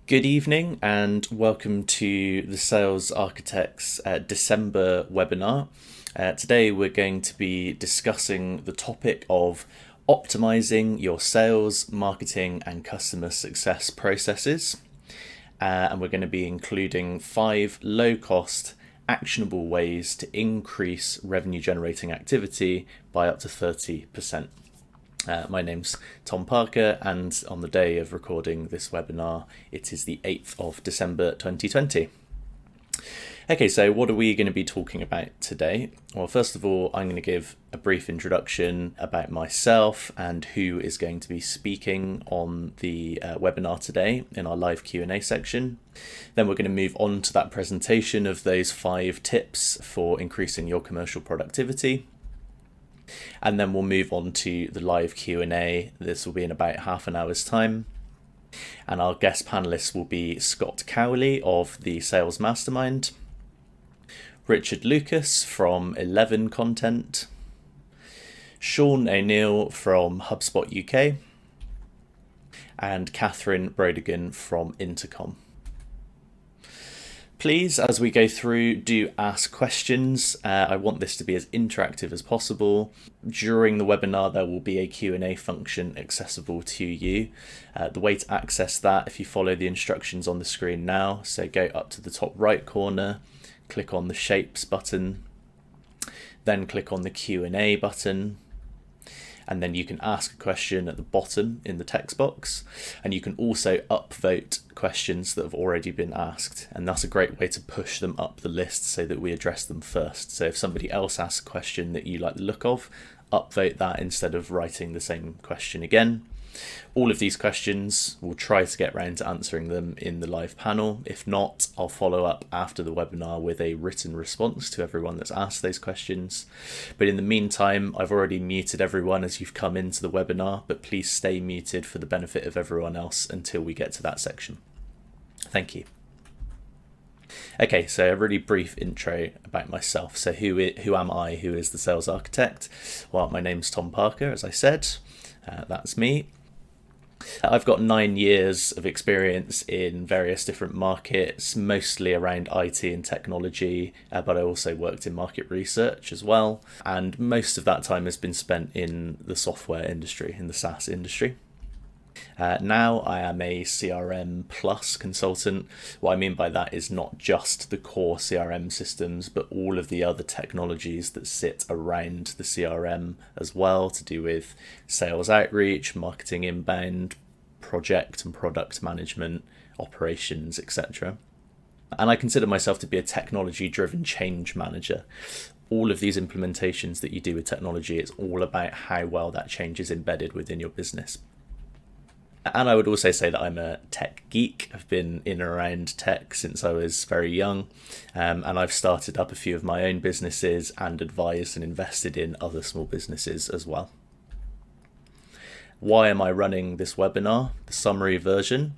Good evening and welcome to the Sales Architects December webinar. Today we're going to be discussing the topic of optimizing your sales, marketing and customer success processes. And we're going to be including 5 low-cost, actionable ways to increase revenue generating activity by up to 30%. My name's Tom Parker, and on the day of recording this webinar, it is the 8th of December 2020. Okay, so what are we going to be talking about today? Well, first of all, I'm going to give a brief introduction about myself and who is going to be speaking on the webinar today in our live Q&A section. Then we're going to move on to that presentation of those 5 tips for increasing your commercial productivity. And then we'll move on to the live Q&A. This will be in about half an hour's time. And our guest panelists will be Scott Cowley of the Sales Mastermind, Richard Lucas from 11 Content, Sean O'Neill from HubSpot UK, and Catherine Brodigan from Intercom. Please, as we go through, do ask questions. I want this to be as interactive as possible. During the webinar, there will be a Q&A function accessible to you. The way to access that, if you follow the instructions on the screen now, so go up to the top right corner, click on the Shapes button, then click on the Q&A button, and then you can ask a question at the bottom in the text box, and you can also upvote questions that have already been asked, and that's a great way to push them up the list so that we address them first. So if somebody else asks a question that you like the look of, upvote that instead of writing the same question again. All of these questions, we'll try to get round to answering them in the live panel. If not, I'll follow up after the webinar with a written response to everyone that's asked those questions. But in the meantime, I've already muted everyone as you've come into the webinar, but please stay muted for the benefit of everyone else until we get to that section. Thank you. Okay, so a really brief intro about myself. So who am I? Who is the Sales Architect? Well, my name's Tom Parker, as I said. That's me. I've got 9 years of experience in various different markets, mostly around IT and technology, but I also worked in market research as well. And most of that time has been spent in the software industry, in the SaaS industry. Now I am a CRM plus consultant. What I mean by that is not just the core CRM systems, but all of the other technologies that sit around the CRM as well, to do with sales outreach, marketing inbound, project and product management, operations, etc. And I consider myself to be a technology-driven change manager. All of these implementations that you do with technology, it's all about how well that change is embedded within your business. And I would also say that I'm a tech geek. I've been in and around tech since I was very young, and I've started up a few of my own businesses and advised and invested in other small businesses as well. Why am I running this webinar? The summary version.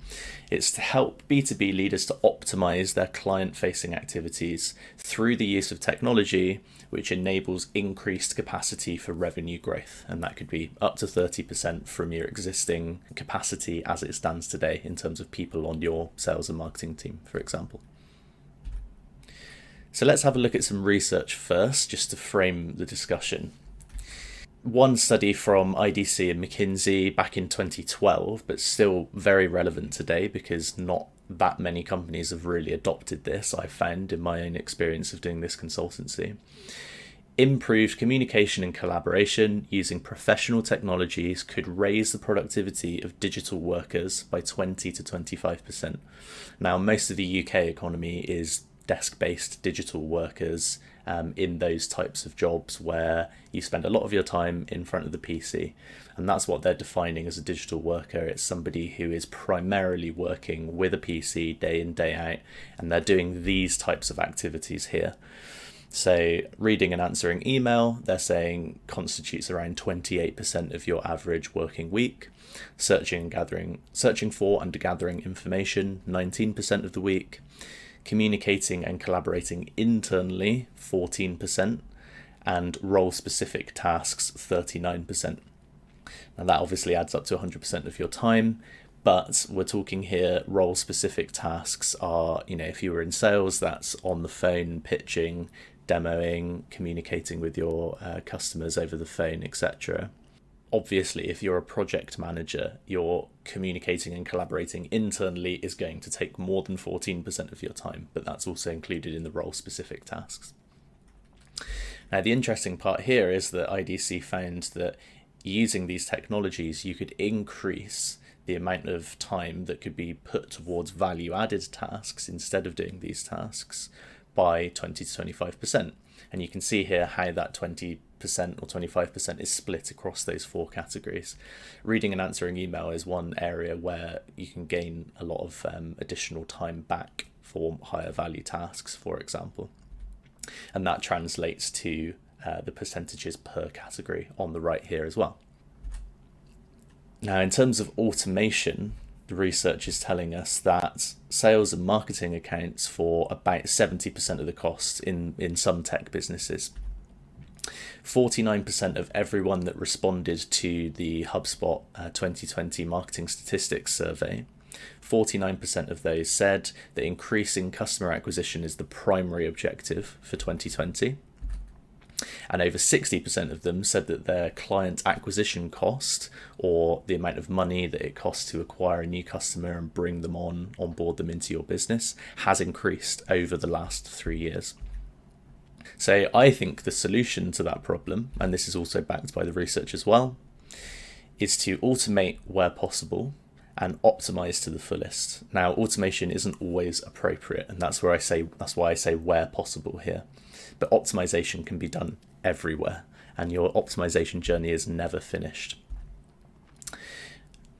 It's to help B2B leaders to optimize their client-facing activities through the use of technology, which enables increased capacity for revenue growth. And that could be up to 30% from your existing capacity as it stands today in terms of people on your sales and marketing team, for example. So let's have a look at some research first, just to frame the discussion. One study from IDC and McKinsey back in 2012, but still very relevant today because not that many companies have really adopted this, I've found in my own experience of doing this consultancy. Improved communication and collaboration using professional technologies could raise the productivity of digital workers by 20 to 25%. Now, most of the UK economy is desk-based digital workers in those types of jobs where you spend a lot of your time in front of the PC. And that's what they're defining as a digital worker. It's somebody who is primarily working with a PC day in, day out, and they're doing these types of activities here. So reading and answering email, they're saying constitutes around 28% of your average working week. Searching for and gathering information, 19% of the week. Communicating and collaborating internally, 14%, and role-specific tasks, 39%. Now that obviously adds up to 100% of your time, But we're talking here role-specific tasks are, if you were in sales, that's on the phone, pitching, demoing, communicating with your customers over the phone, etc. Obviously, if you're a project manager, your communicating and collaborating internally is going to take more than 14% of your time, but that's also included in the role-specific tasks. Now, the interesting part here is that IDC found that using these technologies, you could increase the amount of time that could be put towards value-added tasks instead of doing these tasks by 20 to 25%. And you can see here how that 20% or 25% is split across those 4 categories. Reading and answering email is one area where you can gain a lot of additional time back for higher value tasks, for example. And that translates to the percentages per category on the right here as well. Now, in terms of automation, the research is telling us that sales and marketing accounts for about 70% of the cost in some tech businesses. 49% of everyone that responded to the HubSpot 2020 marketing statistics survey, 49% of those said that increasing customer acquisition is the primary objective for 2020. And over 60% of them said that their client acquisition cost, or the amount of money that it costs to acquire a new customer and bring them on board them into your business, has increased over the last 3 years. So I think the solution to that problem, and this is also backed by the research as well, is to automate where possible and optimize to the fullest. Now, automation isn't always appropriate, and that's why I say where possible here. But optimization can be done everywhere, and your optimization journey is never finished.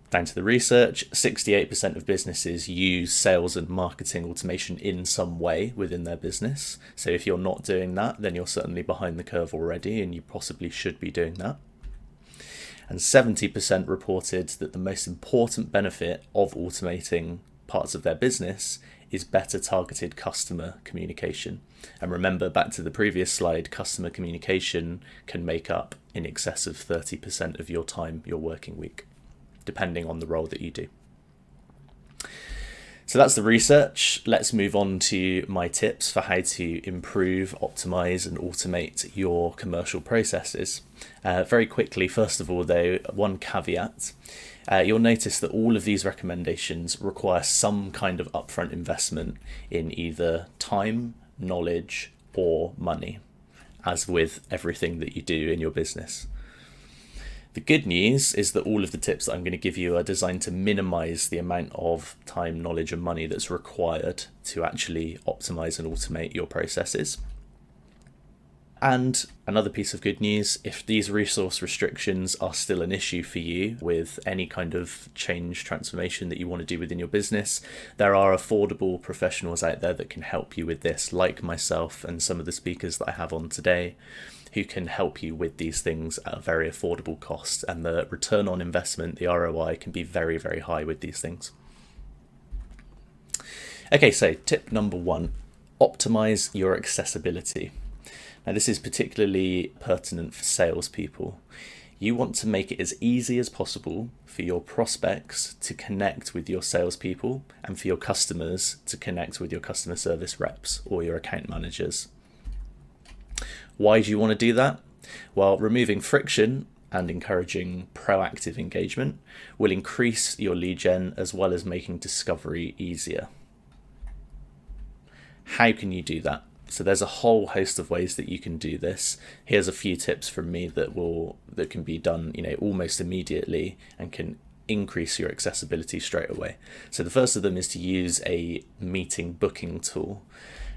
Down to the research, 68% of businesses use sales and marketing automation in some way within their business. So if you're not doing that, then you're certainly behind the curve already, and you possibly should be doing that. And 70% reported that the most important benefit of automating parts of their business is better targeted customer communication. And remember, back to the previous slide, customer communication can make up in excess of 30% of your time, your working week, depending on the role that you do. So that's the research. Let's move on to my tips for how to improve, optimize, and automate your commercial processes. Very quickly, first of all, though, one caveat. You'll notice that all of these recommendations require some kind of upfront investment in either time, knowledge, or money, as with everything that you do in your business. The good news is that all of the tips that I'm going to give you are designed to minimize the amount of time, knowledge, and money that's required to actually optimize and automate your processes. And another piece of good news, if these resource restrictions are still an issue for you with any kind of change transformation that you want to do within your business, there are affordable professionals out there that can help you with this, like myself and some of the speakers that I have on today, who can help you with these things at a very affordable cost. And the return on investment, the ROI, can be very, very high with these things. Okay, so tip number 1, optimize your accessibility. Now, this is particularly pertinent for salespeople. You want to make it as easy as possible for your prospects to connect with your salespeople and for your customers to connect with your customer service reps or your account managers. Why do you want to do that? Well, removing friction and encouraging proactive engagement will increase your lead gen as well as making discovery easier. How can you do that? So there's a whole host of ways that you can do this. Here's a few tips from me that can be done, almost immediately and can increase your accessibility straight away. So the first of them is to use a meeting booking tool.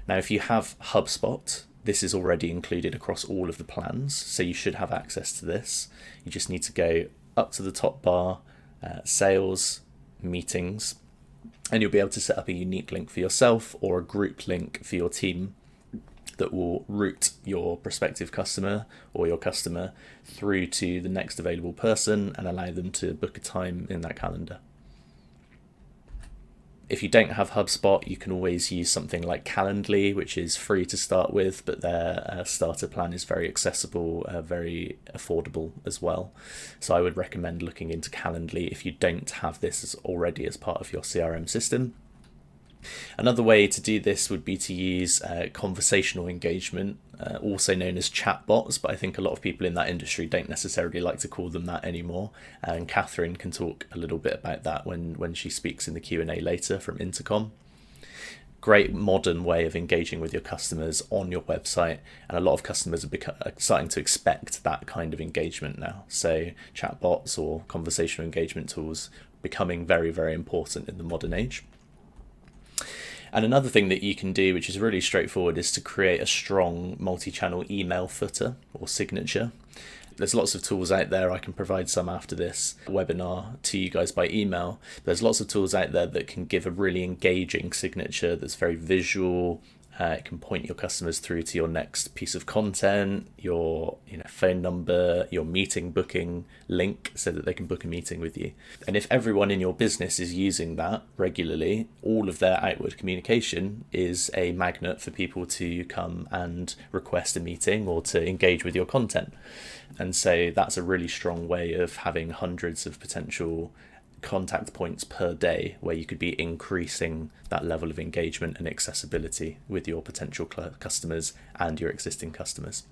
Now, if you have HubSpot, this is already included across all of the plans, so you should have access to this. You just need to go up to the top bar, sales, meetings, and you'll be able to set up a unique link for yourself or a group link for your team that will route your prospective customer or your customer through to the next available person and allow them to book a time in that calendar. If you don't have HubSpot, you can always use something like Calendly, which is free to start with, but their starter plan is very accessible, very affordable as well. So I would recommend looking into Calendly if you don't have this already as part of your CRM system. Another way to do this would be to use conversational engagement, also known as chatbots, but I think a lot of people in that industry don't necessarily like to call them that anymore. And Catherine can talk a little bit about that when she speaks in the Q&A later from Intercom. Great modern way of engaging with your customers on your website, and a lot of customers are starting to expect that kind of engagement now. So chatbots or conversational engagement tools becoming very, very important in the modern age. And another thing that you can do, which is really straightforward, is to create a strong multi-channel email footer or signature. There's lots of tools out there. I can provide some after this webinar to you guys by email. There's lots of tools out there that can give a really engaging signature that's very visual. It can point your customers through to your next piece of content, your phone number, your meeting booking link, so that they can book a meeting with you. And if everyone in your business is using that regularly, all of their outward communication is a magnet for people to come and request a meeting or to engage with your content. And so that's a really strong way of having hundreds of potential contact points per day where you could be increasing that level of engagement and accessibility with your potential customers and your existing customers.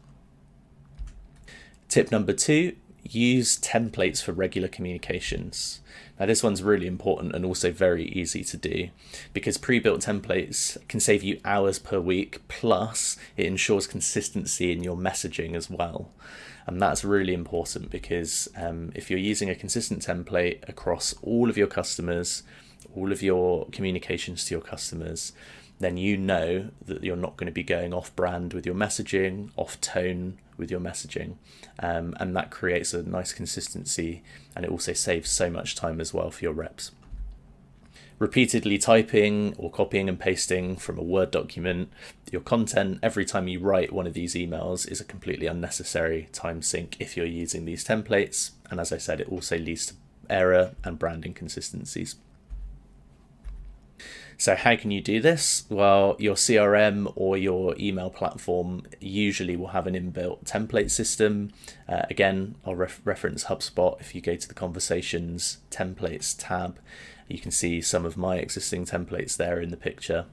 Tip number 2, use templates for regular communications. Now this one's really important and also very easy to do, because pre-built templates can save you hours per week, plus it ensures consistency in your messaging as well. And that's really important because if you're using a consistent template across all of your customers, all of your communications to your customers, then you know that you're not going to be going off brand with your messaging, off tone with your messaging. And that creates a nice consistency, and it also saves so much time as well for your reps. Repeatedly typing or copying and pasting from a Word document your content every time you write one of these emails is a completely unnecessary time sink if you're using these templates. And as I said, it also leads to error and brand inconsistencies. So how can you do this? Well, your CRM or your email platform usually will have an inbuilt template system. Again, I'll reference HubSpot. If you go to the Conversations Templates tab, you can see some of my existing templates there in the picture.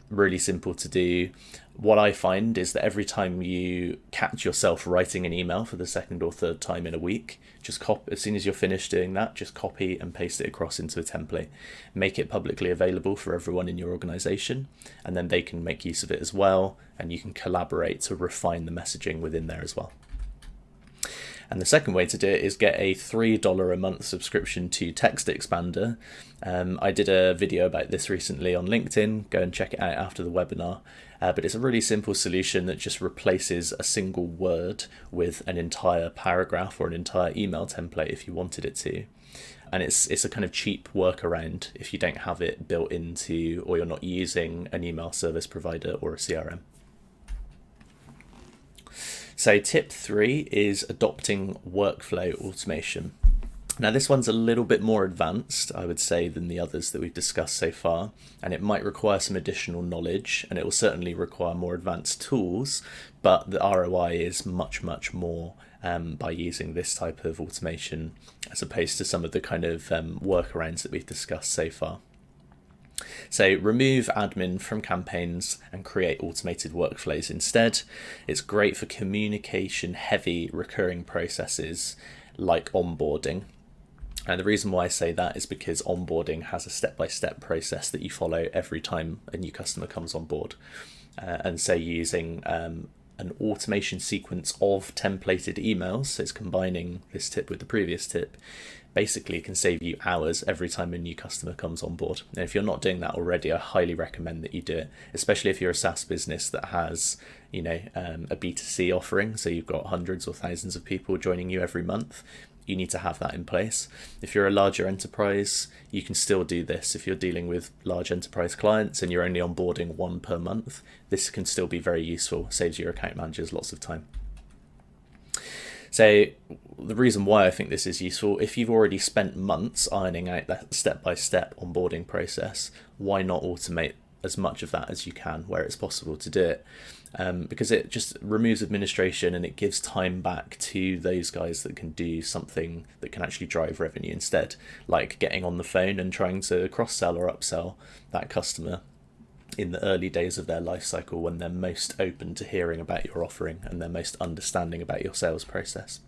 Really simple to do. What I find is that every time you catch yourself writing an email for the second or third time in a week, just copy, as soon as you're finished doing that, just copy and paste it across into a template. Make it publicly available for everyone in your organization, and then they can make use of it as well, and you can collaborate to refine the messaging within there as well. And the second way to do it is get a $3 a month subscription to Text Expander. I did a video about this recently on LinkedIn. Go and check it out after the webinar. But it's a really simple solution that just replaces a single word with an entire paragraph or an entire email template if you wanted it to. And it's a kind of cheap workaround if you don't have it built into, or you're not using an email service provider or a CRM. So tip 3 is adopting workflow automation. Now this one's a little bit more advanced, I would say, than the others that we've discussed so far, and it might require some additional knowledge, and it will certainly require more advanced tools, but the ROI is much, much more by using this type of automation as opposed to some of the kind of workarounds that we've discussed so far. So remove admin from campaigns and create automated workflows instead. It's great for communication heavy recurring processes like onboarding. And the reason why I say that is because onboarding has a step-by-step process that you follow every time a new customer comes on board. And so using an automation sequence of templated emails, so it's combining this tip with the previous tip, basically can save you hours every time a new customer comes on board. And if you're not doing that already, I highly recommend that you do it, especially if you're a SaaS business that has, a B2C offering. So you've got hundreds or thousands of people joining you every month. You need to have that in place. If you're a larger enterprise, you can still do this. If you're dealing with large enterprise clients and you're only onboarding one per month, this can still be very useful. Saves your account managers lots of time. So the reason why I think this is useful, if you've already spent months ironing out that step-by-step onboarding process, why not automate as much of that as you can where it's possible to do it? Because it just removes administration and it gives time back to those guys that can do something that can actually drive revenue instead, like getting on the phone and trying to cross-sell or upsell that customer in the early days of their life cycle when they're most open to hearing about your offering and they're most understanding about your sales process.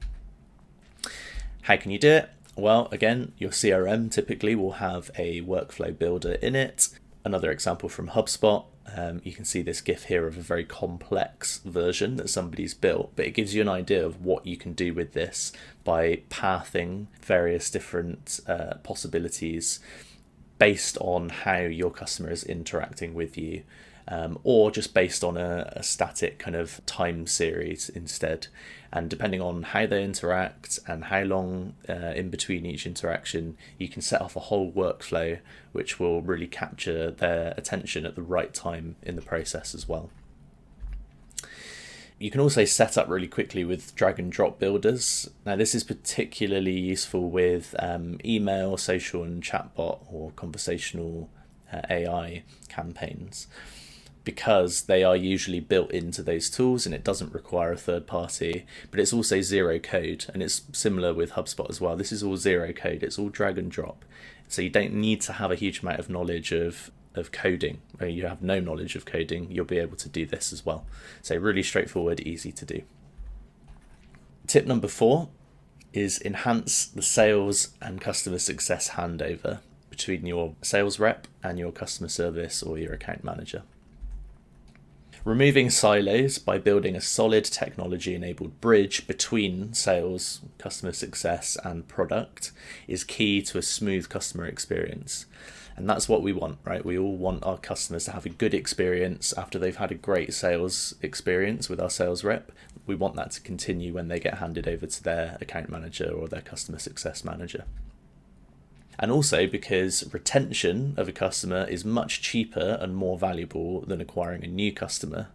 How can you do it? Well, again, your CRM typically will have a workflow builder in it. Another example from HubSpot, you can see this GIF here of a very complex version that somebody's built, but it gives you an idea of what you can do with this by pathing various different possibilities based on how your customer is interacting with you, or just based on a static kind of time series instead. And depending on how they interact and how long in between each interaction, you can set off a whole workflow which will really capture their attention at the right time in the process as well. You can also set up really quickly with drag and drop builders. Now this is particularly useful with email, social and chatbot or conversational AI campaigns, because they are usually built into those tools and it doesn't require a third party, but it's also zero code, and it's similar with HubSpot as well. This is all zero code, it's all drag and drop. So you don't need to have a huge amount of knowledge of coding. Or you have no knowledge of coding, you'll be able to do this as well. So really straightforward, easy to do. Tip number 4 is enhance the sales and customer success handover between your sales rep and your customer service or your account manager. Removing silos by building a solid technology-enabled bridge between sales, customer success, and product is key to a smooth customer experience. And that's what we want, right? We all want our customers to have a good experience after they've had a great sales experience with our sales rep. We want that to continue when they get handed over to their account manager or their customer success manager. And also because retention of a customer is much cheaper and more valuable than acquiring a new customer.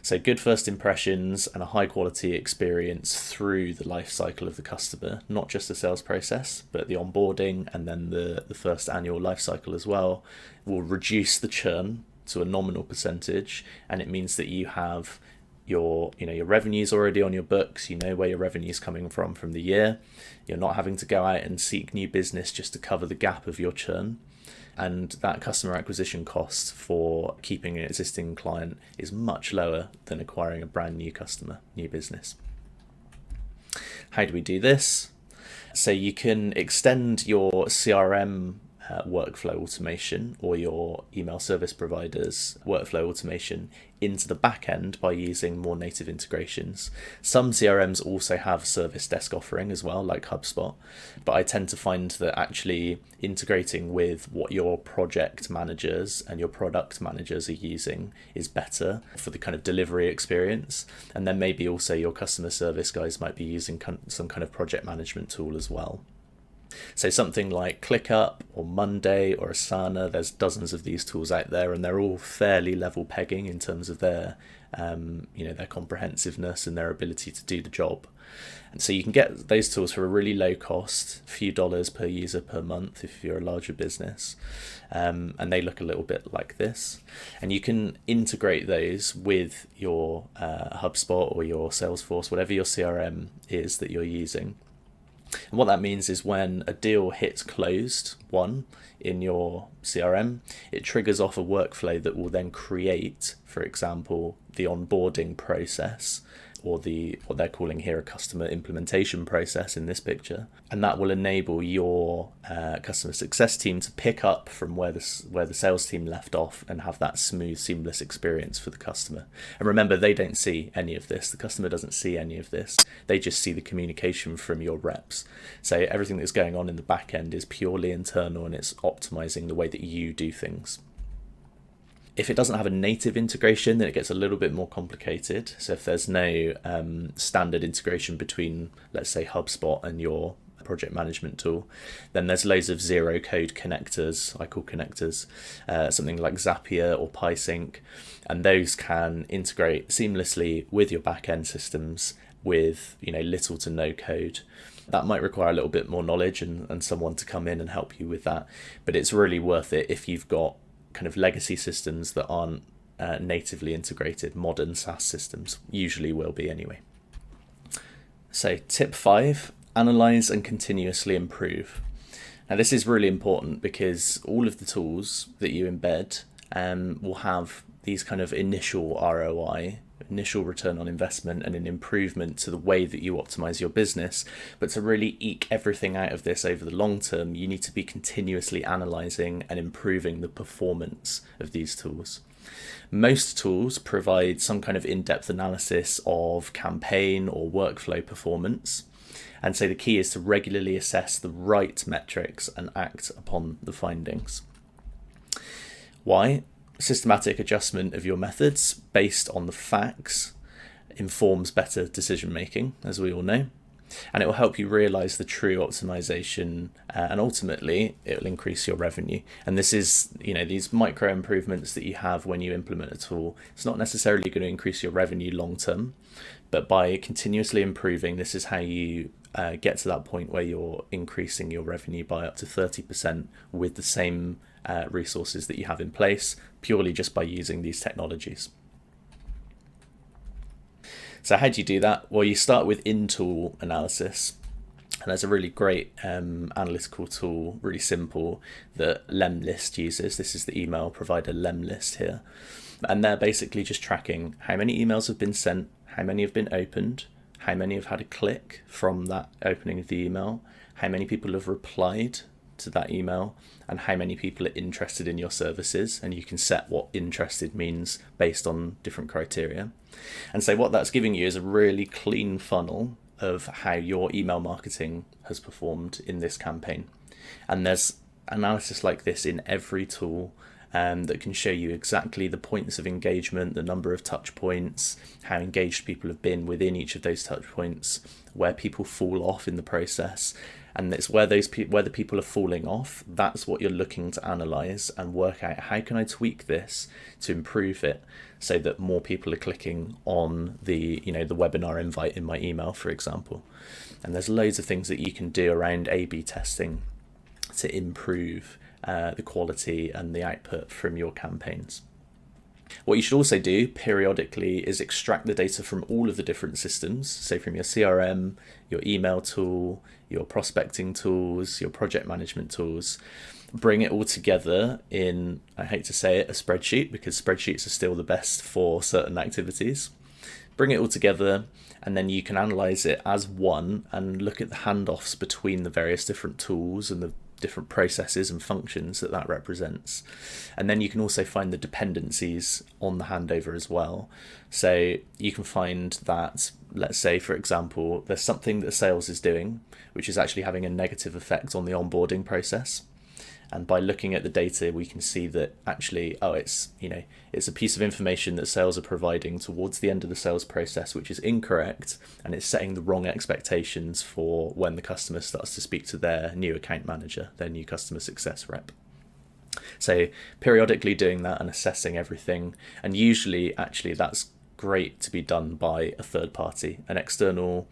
So good first impressions and a high quality experience through the life cycle of the customer, not just the sales process, but the onboarding and then the first annual life cycle as well, will reduce the churn to a nominal percentage. And it means that you have your revenue's already on your books, you know where your revenue's coming from the year. You're not having to go out and seek new business just to cover the gap of your churn. And that customer acquisition cost for keeping an existing client is much lower than acquiring a brand new customer, new business. How do we do this? So you can extend your CRM workflow automation or your email service provider's workflow automation into the back end by using more native integrations. Some CRMs also have service desk offering as well, like HubSpot, but I tend to find that actually integrating with what your project managers and your product managers are using is better for the kind of delivery experience. And then maybe also your customer service guys might be using some kind of project management tool as well. So something like ClickUp or Monday or Asana, there's dozens of these tools out there, and they're all fairly level pegging in terms of their comprehensiveness and their ability to do the job. And so you can get those tools for a really low cost, a few dollars per user per month if you're a larger business. And they look a little bit like this. And you can integrate those with your HubSpot or your Salesforce, whatever your CRM is that you're using. And what that means is when a deal hits closed won in your CRM, it triggers off a workflow that will then create, for example, the onboarding process, or what they're calling here a customer implementation process in this picture. And that will enable your customer success team to pick up from where the sales team left off and have that smooth, seamless experience for the customer. And remember, they don't see any of this. The customer doesn't see any of this. They just see the communication from your reps. So everything that's going on in the back end is purely internal, and it's optimizing the way that you do things. If it doesn't have a native integration, then it gets a little bit more complicated. So if there's no standard integration between, let's say, HubSpot and your project management tool, then there's loads of zero code connectors, I call connectors, something like Zapier or PySync, and those can integrate seamlessly with your back-end systems with little to no code. That might require a little bit more knowledge and someone to come in and help you with that, but it's really worth it if you've got kind of legacy systems that aren't natively integrated. Modern SaaS systems usually will be anyway. So tip 5, analyze and continuously improve. Now this is really important because all of the tools that you embed will have these kind of initial ROI, initial return on investment, and an improvement to the way that you optimize your business. But to really eke everything out of this over the long term, you need to be continuously analyzing and improving the performance of these tools. Most tools provide some kind of in-depth analysis of campaign or workflow performance. And so the key is to regularly assess the right metrics and act upon the findings. Why? Systematic adjustment of your methods based on the facts informs better decision making, as we all know, and it will help you realize the true optimization, and ultimately it will increase your revenue. And this is, these micro improvements that you have when you implement a tool, it's not necessarily going to increase your revenue long term, but by continuously improving, this is how you get to that point where you're increasing your revenue by up to 30% with the same resources that you have in place, purely just by using these technologies. So how do you do that? Well, you start with in-tool analysis. And there's a really great analytical tool, really simple, that Lemlist uses. This is the email provider Lemlist here. And they're basically just tracking how many emails have been sent, how many have been opened, how many have had a click from that opening of the email, how many people have replied to that email, and how many people are interested in your services. And you can set what interested means based on different criteria. And so what that's giving you is a really clean funnel of how your email marketing has performed in this campaign. And there's analysis like this in every tool that can show you exactly the points of engagement, the number of touch points, how engaged people have been within each of those touch points, where people fall off in the process. And it's where the people are falling off, that's what you're looking to analyze and work out, how can I tweak this to improve it so that more people are clicking on the webinar invite in my email, for example. And there's loads of things that you can do around A/B testing to improve the quality and the output from your campaigns. What you should also do periodically is extract the data from all of the different systems, so from your CRM, your email tool, your prospecting tools, your project management tools, bring it all together in, I hate to say it, a spreadsheet, because spreadsheets are still the best for certain activities. Bring it all together, and then you can analyze it as one and look at the handoffs between the various different tools and the different processes and functions that represents. And then you can also find the dependencies on the handover as well. So you can find that, let's say, for example, there's something that sales is doing, which is actually having a negative effect on the onboarding process. And by looking at the data, we can see that actually, it's a piece of information that sales are providing towards the end of the sales process, which is incorrect, and it's setting the wrong expectations for when the customer starts to speak to their new account manager, their new customer success rep. So periodically doing that and assessing everything, and usually actually that's great to be done by a third party, an external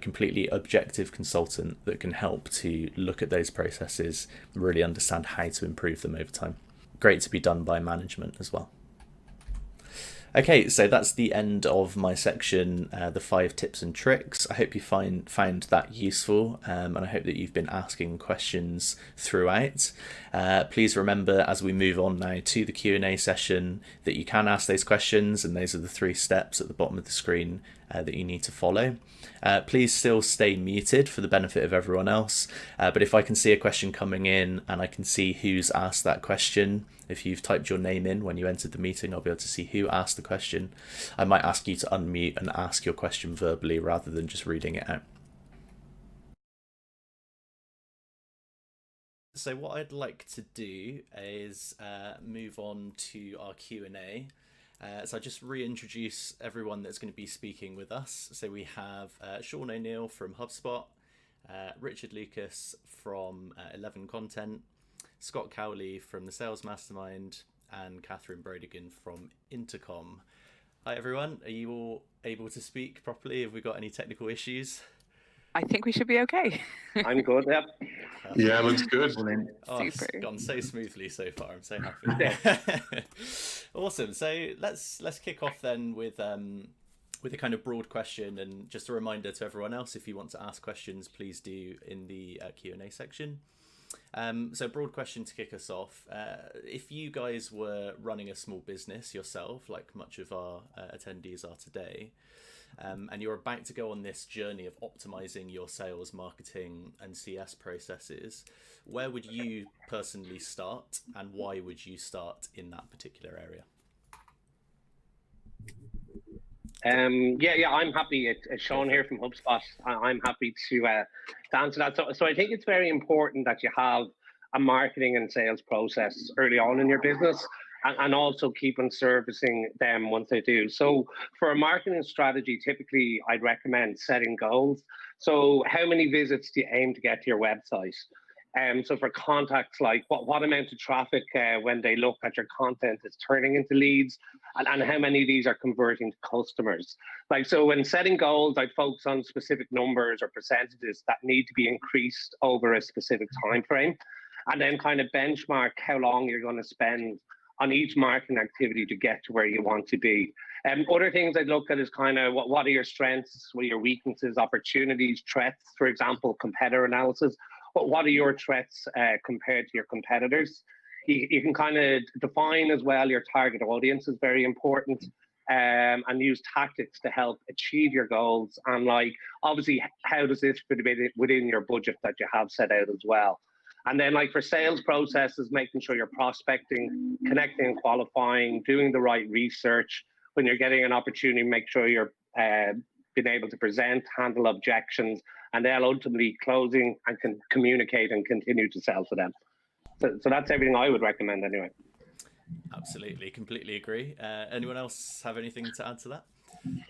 completely objective consultant that can help to look at those processes, really understand how to improve them over time. Great to be done by management as well. Okay, so that's the end of my section, the 5 tips and tricks. I hope you found that useful, and I hope that you've been asking questions throughout. Please remember, as we move on now to the Q&A session, that you can ask those questions, and those are the 3 steps at the bottom of the screen that you need to follow. Please still stay muted for the benefit of everyone else, but if I can see a question coming in and I can see who's asked that question, if you've typed your name in when you entered the meeting, I'll be able to see who asked the question. I might ask you to unmute and ask your question verbally rather than just reading it out. So what I'd like to do is move on to our Q&A. So I just reintroduce everyone that's going to be speaking with us. So we have Sean O'Neill from HubSpot, Richard Lucas from 11 Content, Scott Cowley from the Sales Mastermind, and Catherine Brodigan from Intercom. Hi everyone, are you all able to speak properly? Have we got any technical issues? I think we should be okay. I'm good. Yep. Yeah, Perfect. looks good. Oh, it's Super. gone so smoothly so far. I'm so happy. Awesome. So let's kick off then with a kind of broad question, and just a reminder to everyone else: if you want to ask questions, please do in the Q&A section. So broad question to kick us off. If you guys were running a small business yourself, like much of our attendees are today, and you're about to go on this journey of optimizing your sales, marketing, and CS processes, where would you personally start, and why would you start in that particular area? Yeah, I'm happy. It's Sean here from HubSpot. I'm happy to answer that. So I think it's very important that you have a marketing and sales process early on in your business, and also keep on servicing them once they do. So for a marketing strategy, typically I'd recommend setting goals. So how many visits do you aim to get to your website? So for contacts, like what amount of traffic when they look at your content is turning into leads, and how many of these are converting to customers. Like, so when setting goals, I'd focus on specific numbers or percentages that need to be increased over a specific time frame, and then kind of benchmark how long you're going to spend on each marketing activity to get to where you want to be. Other things I'd look at is kind of what are your strengths, what are your weaknesses, opportunities, threats, for example, competitor analysis. What are your threats compared to your competitors? You can kind of define as well your target audience is very important, and use tactics to help achieve your goals. And like, obviously, how does this fit within your budget that you have set out as well? And then like for sales processes, making sure you're prospecting, connecting and qualifying, doing the right research. When you're getting an opportunity, make sure you're being able to present, handle objections, and then ultimately closing and can communicate and continue to sell to them. So that's everything I would recommend anyway. Absolutely, completely agree. Anyone else have anything to add to that?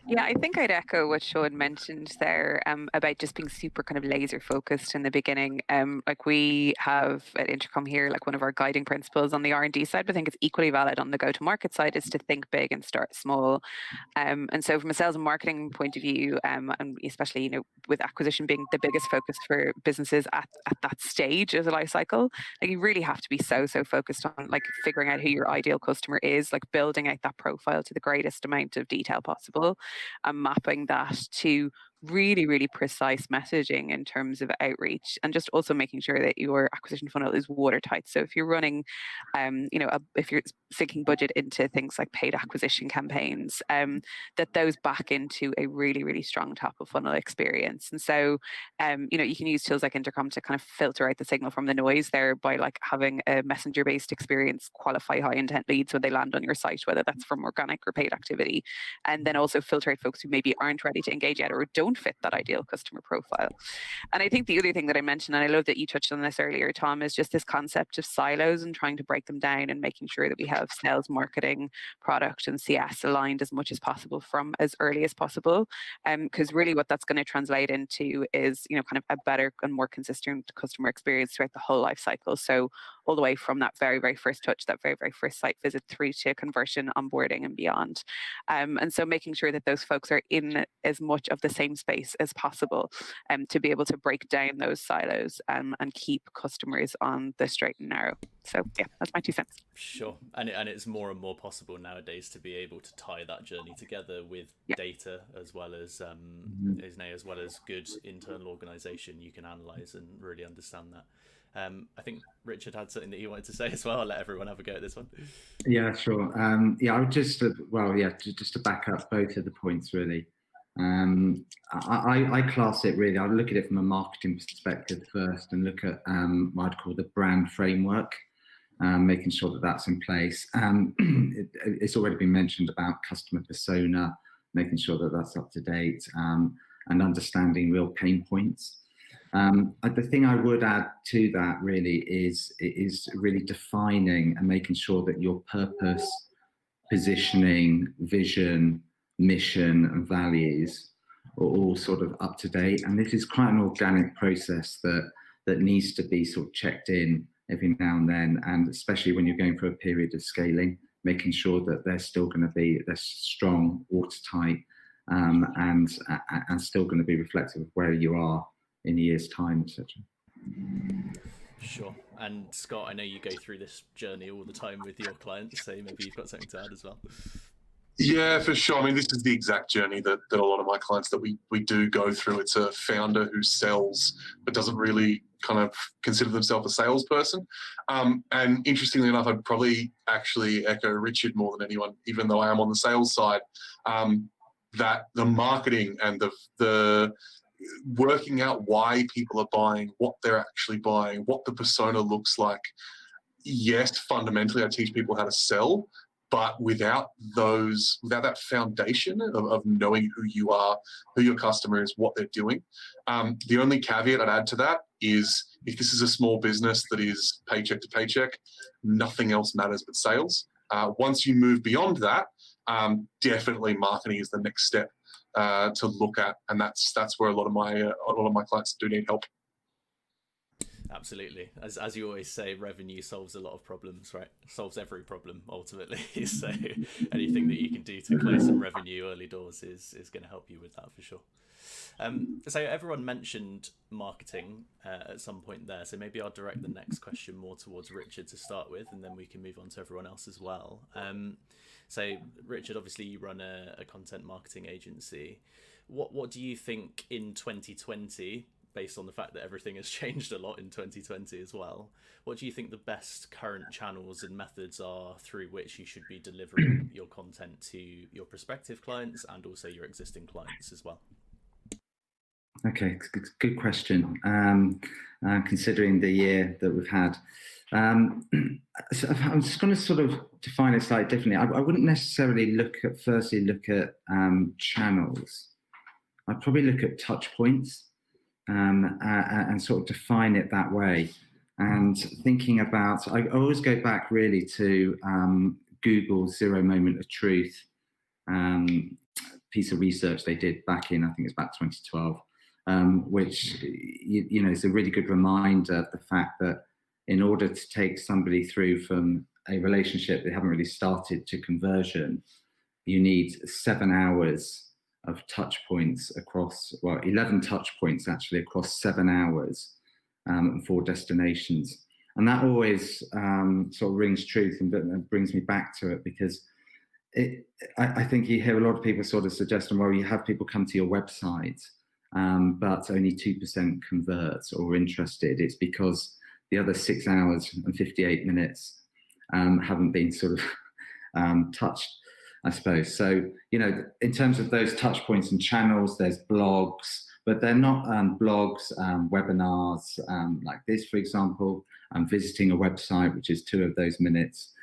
Yeah, I think I'd echo what Sean mentioned there about just being super kind of laser focused in the beginning. Like we have at Intercom here, like one of our guiding principles on the R&D side, but I think it's equally valid on the go-to-market side, is to think big and start small. And so from a sales and marketing point of view, and especially, with acquisition being the biggest focus for businesses at that stage of the life cycle, like you really have to be so focused on like figuring out who your ideal customer is, like building out that profile to the greatest amount of detail possible, and mapping that to really precise messaging in terms of outreach, and just also making sure that your acquisition funnel is watertight. So if you're running, if you're sinking budget into things like paid acquisition campaigns, that those back into a really strong top of funnel experience. And so, you can use tools like Intercom to kind of filter out the signal from the noise there by like having a messenger based experience qualify high intent leads when they land on your site, whether that's from organic or paid activity, and then also filter out folks who maybe aren't ready to engage yet or don't fit that ideal customer profile. And I think the other thing that I mentioned, and I love that you touched on this earlier, Tom, is just this concept of silos and trying to break them down and making sure that we have sales, marketing, product, and CS aligned as much as possible from as early as possible. Because really what that's going to translate into is, kind of a better and more consistent customer experience throughout the whole life cycle. So all the way from that very first touch, that very first site visit, through to conversion, onboarding, and beyond. And so making sure that those folks are in as much of the same space as possible, to be able to break down those silos, and keep customers on the straight and narrow. So yeah, that's my 2 cents. Sure, and it's more and more possible nowadays to be able to tie that journey together with data as well as as well as good internal organisation. You can analyse and really understand that. I think Richard had something that he wanted to say as well. I'll let everyone have a go at this one. Yeah, sure. I would just to back up both of the points really. I class it really. I look at it from a marketing perspective first, and look at what I'd call the brand framework, making sure that that's in place. It's already been mentioned about customer persona, making sure that that's up to date, and understanding real pain points. The thing I would add to that really is really defining and making sure that your purpose, positioning, vision, mission, and values are all sort of up to date. And this is quite an organic process that needs to be sort of checked in every now and then, and especially when you're going through a period of scaling. making sure that they're strong, watertight, and still going to be reflective of where you are in a year's time, etc. Sure. And Scott, I know you go through this journey all the time with your clients, so maybe you've got something to add as well. Yeah, for sure. I mean, this is the exact journey that a lot of my clients that we do go through. It's a founder who sells but doesn't really kind of consider themselves a salesperson. And interestingly enough, I'd probably actually echo Richard more than anyone, even though I am on the sales side, that the marketing and the working out why people are buying, what they're actually buying, what the persona looks like. Yes, fundamentally, I teach people how to sell, but without that foundation of knowing who you are, who your customer is, what they're doing. The only caveat I'd add to that is if this is a small business that is paycheck to paycheck, nothing else matters but sales. Once you move beyond that, definitely marketing is the next step to look at, and that's where a lot of my clients do need help. Absolutely. As you always say, revenue solves a lot of problems, right? Solves every problem ultimately. So anything that you can do to close some revenue early doors is going to help you with that for sure. So everyone mentioned marketing at some point there. So maybe I'll direct the next question more towards Richard to start with, and then we can move on to everyone else as well. So Richard, obviously you run a content marketing agency. What do you think in 2020, based on the fact that everything has changed a lot in 2020 as well, what do you think the best current channels and methods are through which you should be delivering your content to your prospective clients and also your existing clients as well? Okay, good question. Considering the year that we've had, so I'm just going to sort of define it slightly differently. I wouldn't necessarily look at channels. I'd probably look at touch points and sort of define it that way. And thinking about, I always go back really to Google's Zero Moment of Truth piece of research they did back in, I think it's back 2012. Which is a really good reminder of the fact that in order to take somebody through from a relationship they haven't really started to conversion, you need 7 hours of touch points across, 11 touch points actually across 7 hours and 4 destinations. And that always sort of rings truth and brings me back to it, because I think you hear a lot of people sort of suggesting, well, you have people come to your website, but only 2% converts or are interested. It's because the other 6 hours and 58 minutes haven't been sort of touched, I suppose. So, in terms of those touch points and channels, there's blogs, but they're not blogs, webinars like this, for example, visiting a website, which is 2 of those minutes,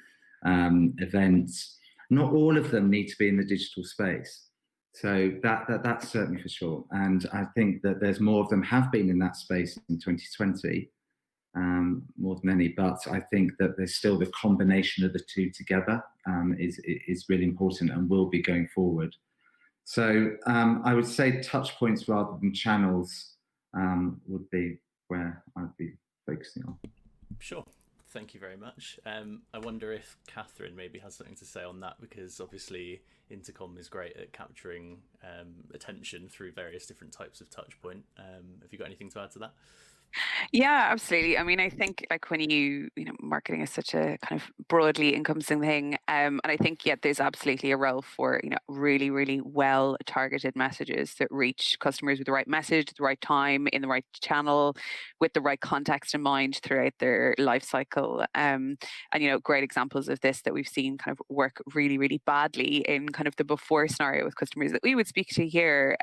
events. Not all of them need to be in the digital space. So that's certainly for sure. And I think that there's more of them have been in that space in 2020, more than any, but I think that there's still the combination of the 2 together is really important and will be going forward. So I would say touch points rather than channels would be where I'd be focusing on. Sure. Thank you very much. I wonder if Catherine maybe has something to say on that, because obviously Intercom is great at capturing attention through various different types of touch point. Have you got anything to add to that? Yeah, absolutely. I mean, I think like when marketing is such a kind of broadly encompassing thing. And I think, there's absolutely a role for, really, really well targeted messages that reach customers with the right message, at the right time, in the right channel, with the right context in mind throughout their life cycle. And, great examples of this that we've seen kind of work really, really badly in kind of the before scenario with customers that we would speak to here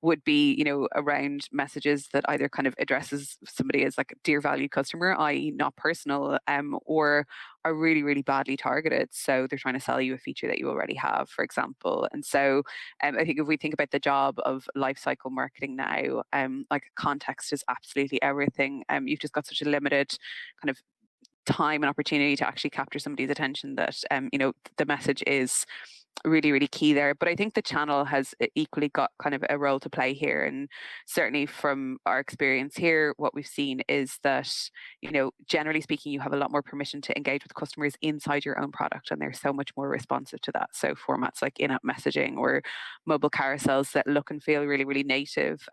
would be, around messages that either kind of addresses somebody as like a dear valued customer, i.e. not personal, or are really, really badly targeted. So they're trying to sell you a feature that you already have, for example. And so I think if we think about the job of lifecycle marketing now, like context is absolutely everything. You've just got such a limited kind of time and opportunity to actually capture somebody's attention that, the message is really, really key there. But I think the channel has equally got kind of a role to play here. And certainly from our experience here, what we've seen is that, generally speaking, you have a lot more permission to engage with customers inside your own product, and they're so much more responsive to that. So formats like in-app messaging or mobile carousels that look and feel really, really native,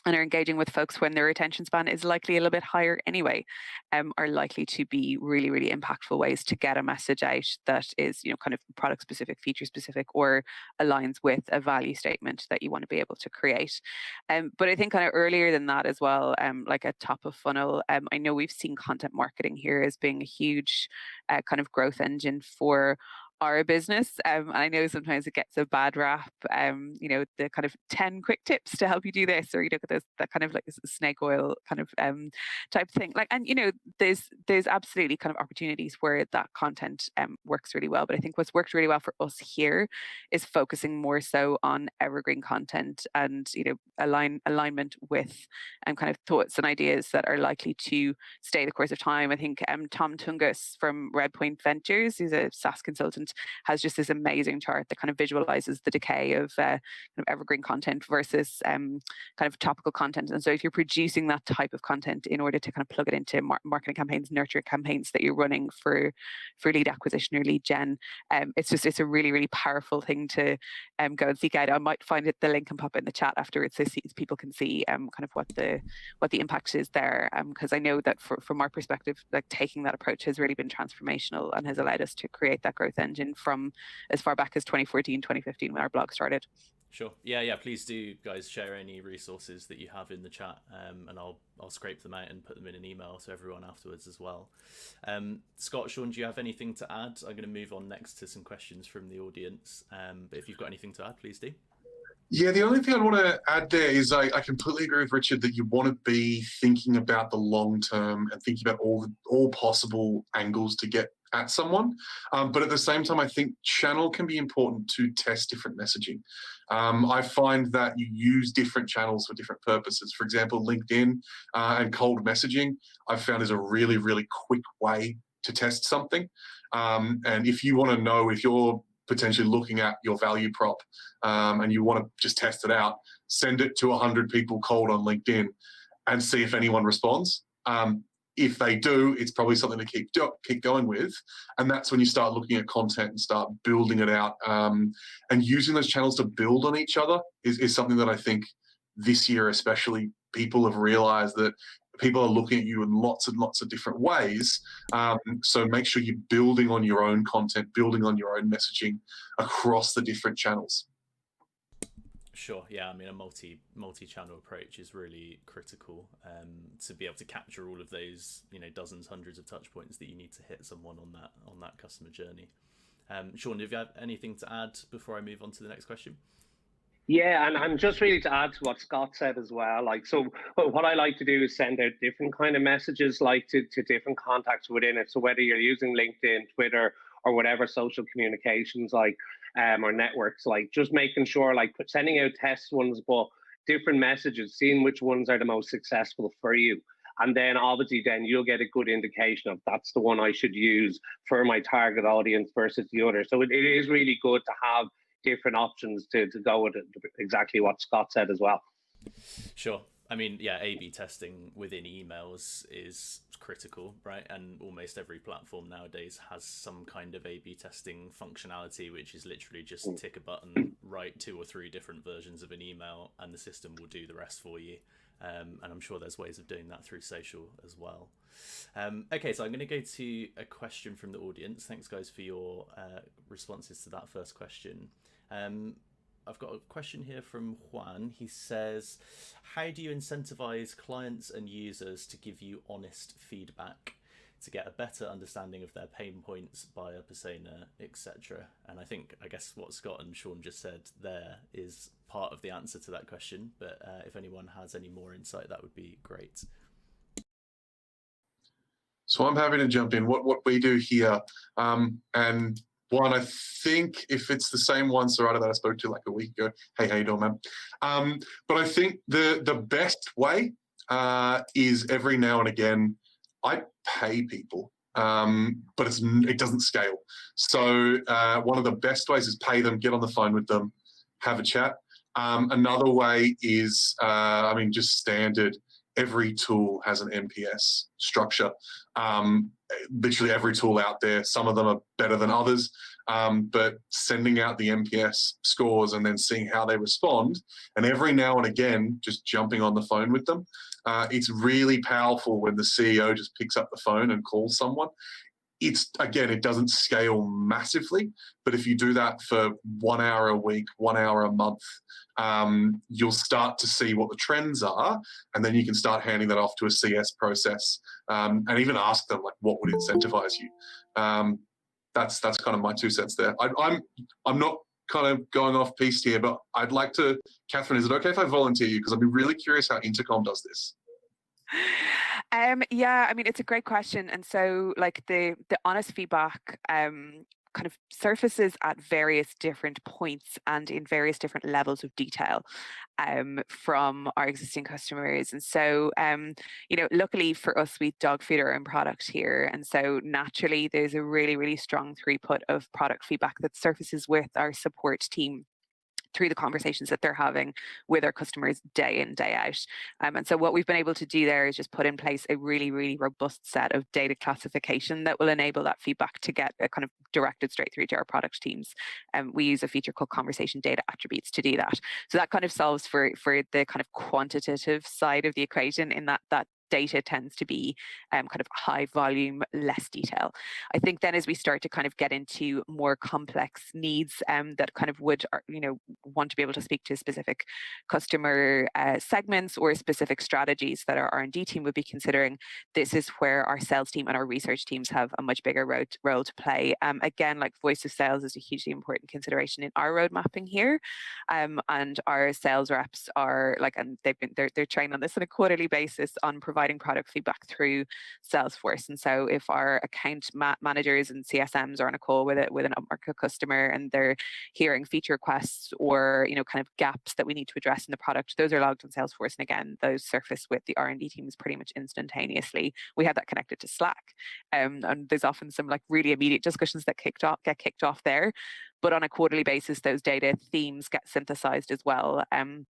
and are engaging with folks when their attention span is likely a little bit higher anyway, are likely to be really, really impactful ways to get a message out that is, kind of product specific, feature specific, or aligns with a value statement that you want to be able to create. But I think kind of earlier than that as well, like a top of funnel, I know we've seen content marketing here as being a huge kind of growth engine for our business. And I know sometimes it gets a bad rap, the kind of 10 quick tips to help you do this, or that kind of like snake oil kind of type thing. There's absolutely kind of opportunities where that content works really well. But I think what's worked really well for us here is focusing more so on evergreen content and alignment with kind of thoughts and ideas that are likely to stay the course of time. I think Tom Tungus from Redpoint Ventures, who's a SaaS consultant, has just this amazing chart that kind of visualizes the decay of kind of evergreen content versus kind of topical content. And so if you're producing that type of content in order to kind of plug it into marketing campaigns, nurture campaigns that you're running for lead acquisition or lead gen, it's a really, really powerful thing to go and seek out. I might find it, the link and pop it in the chat afterwards so people can see kind of what the impact is there. Because I know that from our perspective, like taking that approach has really been transformational and has allowed us to create that growth engine from as far back as 2014, 2015 when our blog started. Sure. Yeah. Please do, guys, share any resources that you have in the chat, and I'll scrape them out and put them in an email to everyone afterwards as well. Scott, Sean, do you have anything to add? I'm going to move on next to some questions from the audience. But if you've got anything to add, please do. Yeah, the only thing I want to add there is I completely agree with Richard that you want to be thinking about the long term and thinking about all possible angles to get at someone. But at the same time, I think channel can be important to test different messaging. I find that you use different channels for different purposes. For example, LinkedIn and cold messaging, I've found is a really, really quick way to test something. And if you want to know if you're potentially looking at your value prop and you want to just test it out, send it to 100 people cold on LinkedIn and see if anyone responds. If they do, it's probably something to keep going with. And that's when you start looking at content and start building it out. And using those channels to build on each other is something that I think this year especially people have realized that people are looking at you in lots and lots of different ways. So make sure you're building on your own content, building on your own messaging across the different channels. Sure. Yeah. I mean, a multi-channel approach is really critical to be able to capture all of those, dozens, hundreds of touch points that you need to hit someone on that customer journey. Sean, do you have anything to add before I move on to the next question? Yeah, and I'm just really to add to what Scott said as well. So what I like to do is send out different kind of messages, to different contacts within it. So whether you're using LinkedIn, Twitter, or whatever social communications or networks, just making sure sending out test ones, but different messages, seeing which ones are the most successful for you. And then obviously then you'll get a good indication of that's the one I should use for my target audience versus the other. So it is really good to have different options to go with it, exactly what Scott said as well. Sure. I mean, yeah, A/B testing within emails is critical, right? And almost every platform nowadays has some kind of A/B testing functionality, which is literally just tick a button, write 2 or 3 different versions of an email, and the system will do the rest for you. And I'm sure there's ways of doing that through social as well. Okay, so I'm going to go to a question from the audience. Thanks, guys, for your responses to that first question. I've got a question here from Juan. He says, how do you incentivize clients and users to give you honest feedback to get a better understanding of their pain points, buyer persona, etc.? And I guess what Scott and Sean just said there is part of the answer to that question, but if anyone has any more insight, that would be great. So I'm happy to jump in. What we do here, and one, I think if it's the same one, Sarada, that I spoke to like a week ago, hey, how you doing, man? But I think the best way is every now and again, I pay people but it doesn't scale. So one of the best ways is pay them, get on the phone with them, have a chat. Another way is, just standard. Every tool has an NPS structure. Literally every tool out there, some of them are better than others, but sending out the NPS scores and then seeing how they respond, and every now and again, just jumping on the phone with them. It's really powerful when the CEO just picks up the phone and calls someone. It doesn't scale massively, but if you do that for 1 hour a week, 1 hour a month, you'll start to see what the trends are, and then you can start handing that off to a CS process, and even ask them, like, what would incentivize you. That's kind of my 2 cents there. I'm not kind of going off piste here, but I'd like to, Catherine, is it okay if I volunteer you? Because I'd be really curious how Intercom does this. Yeah, it's a great question. And so like the honest feedback kind of surfaces at various different points and in various different levels of detail from our existing customers. And so, luckily for us, we dog feed our own product here. And so naturally, there's a really, really strong throughput of product feedback that surfaces with our support team through the conversations that they're having with our customers day in, day out. And so what we've been able to do there is just put in place a really, really robust set of data classification that will enable that feedback to get kind of directed straight through to our product teams. We use a feature called conversation data attributes to do that. So that kind of solves for the kind of quantitative side of the equation, in that data tends to be kind of high volume, less detail. I think then as we start to kind of get into more complex needs that kind of would, want to be able to speak to specific customer segments or specific strategies that our R&D team would be considering, this is where our sales team and our research teams have a much bigger role to play. Again, like voice of sales is a hugely important consideration in our road mapping here. And our sales reps are and they're trained on this on a quarterly basis on providing product feedback through Salesforce. And so if our account managers and CSMs are on a call with an upmarket customer and they're hearing feature requests or kind of gaps that we need to address in the product, those are logged on Salesforce, and again those surface with the R&D teams pretty much instantaneously. We have that connected to Slack, and there's often some really immediate discussions that get kicked off there, but on a quarterly basis those data themes get synthesized as well, and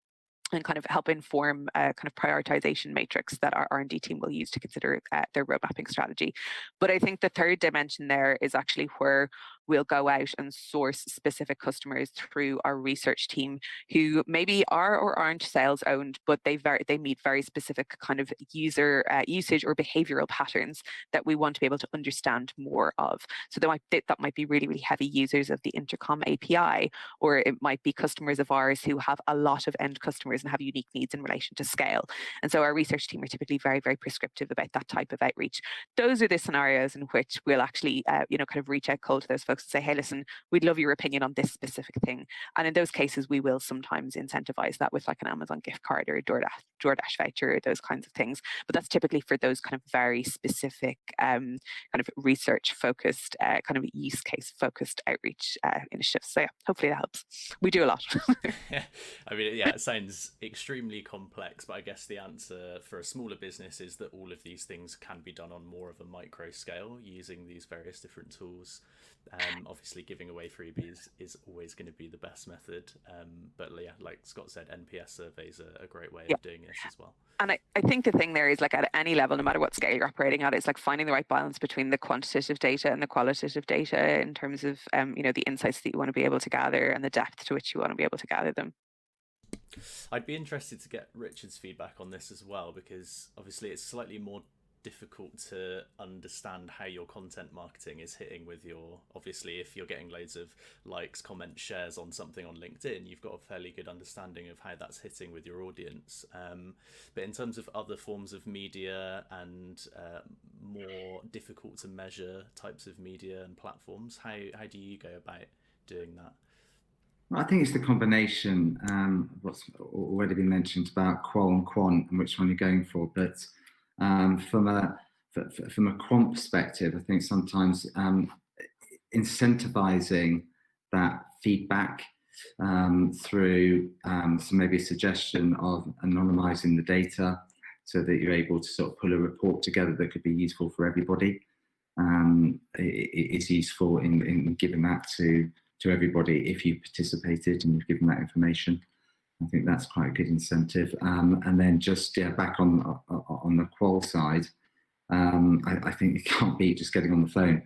kind of help inform a kind of prioritization matrix that our R&D team will use to consider their road mapping strategy. But I think the third dimension there is actually where we'll go out and source specific customers through our research team who maybe are or aren't sales owned, but they meet very specific kind of user usage or behavioral patterns that we want to be able to understand more of. So that might be really, really heavy users of the Intercom API, or it might be customers of ours who have a lot of end customers and have unique needs in relation to scale. And so our research team are typically very, very prescriptive about that type of outreach. Those are the scenarios in which we'll actually, kind of reach out cold to those folks and say, hey, listen, we'd love your opinion on this specific thing. And in those cases, we will sometimes incentivize that with an Amazon gift card or a DoorDash voucher, or those kinds of things. But that's typically for those kind of very specific, kind of research focused, kind of use case focused outreach initiatives. So yeah, hopefully that helps. We do a lot. Yeah, it sounds extremely complex, but I guess the answer for a smaller business is that all of these things can be done on more of a micro scale using these various different tools. Obviously giving away freebies is always going to be the best method, but yeah, like Scott said, NPS surveys are a great way of doing this as well. And I think the thing there is at any level, no matter what scale you're operating at, it's finding the right balance between the quantitative data and the qualitative data in terms of the insights that you want to be able to gather and the depth to which you want to be able to gather them. I'd be interested to get Richard's feedback on this as well, because obviously it's slightly more difficult to understand how your content marketing is hitting with your, obviously if you're getting loads of likes, comments, shares on something on LinkedIn, you've got a fairly good understanding of how that's hitting with your audience, but in terms of other forms of media and more difficult to measure types of media and platforms, how do you go about doing that? I think it's the combination of what's already been mentioned about qual and quant and which one you're going for. But from a quant perspective, I think sometimes incentivizing that feedback through maybe a suggestion of anonymizing the data so that you're able to sort of pull a report together that could be useful for everybody. it's useful in giving that to everybody if you participated and you've given that information. I think that's quite a good incentive. And then just back on the qual side, I think it can't be just getting on the phone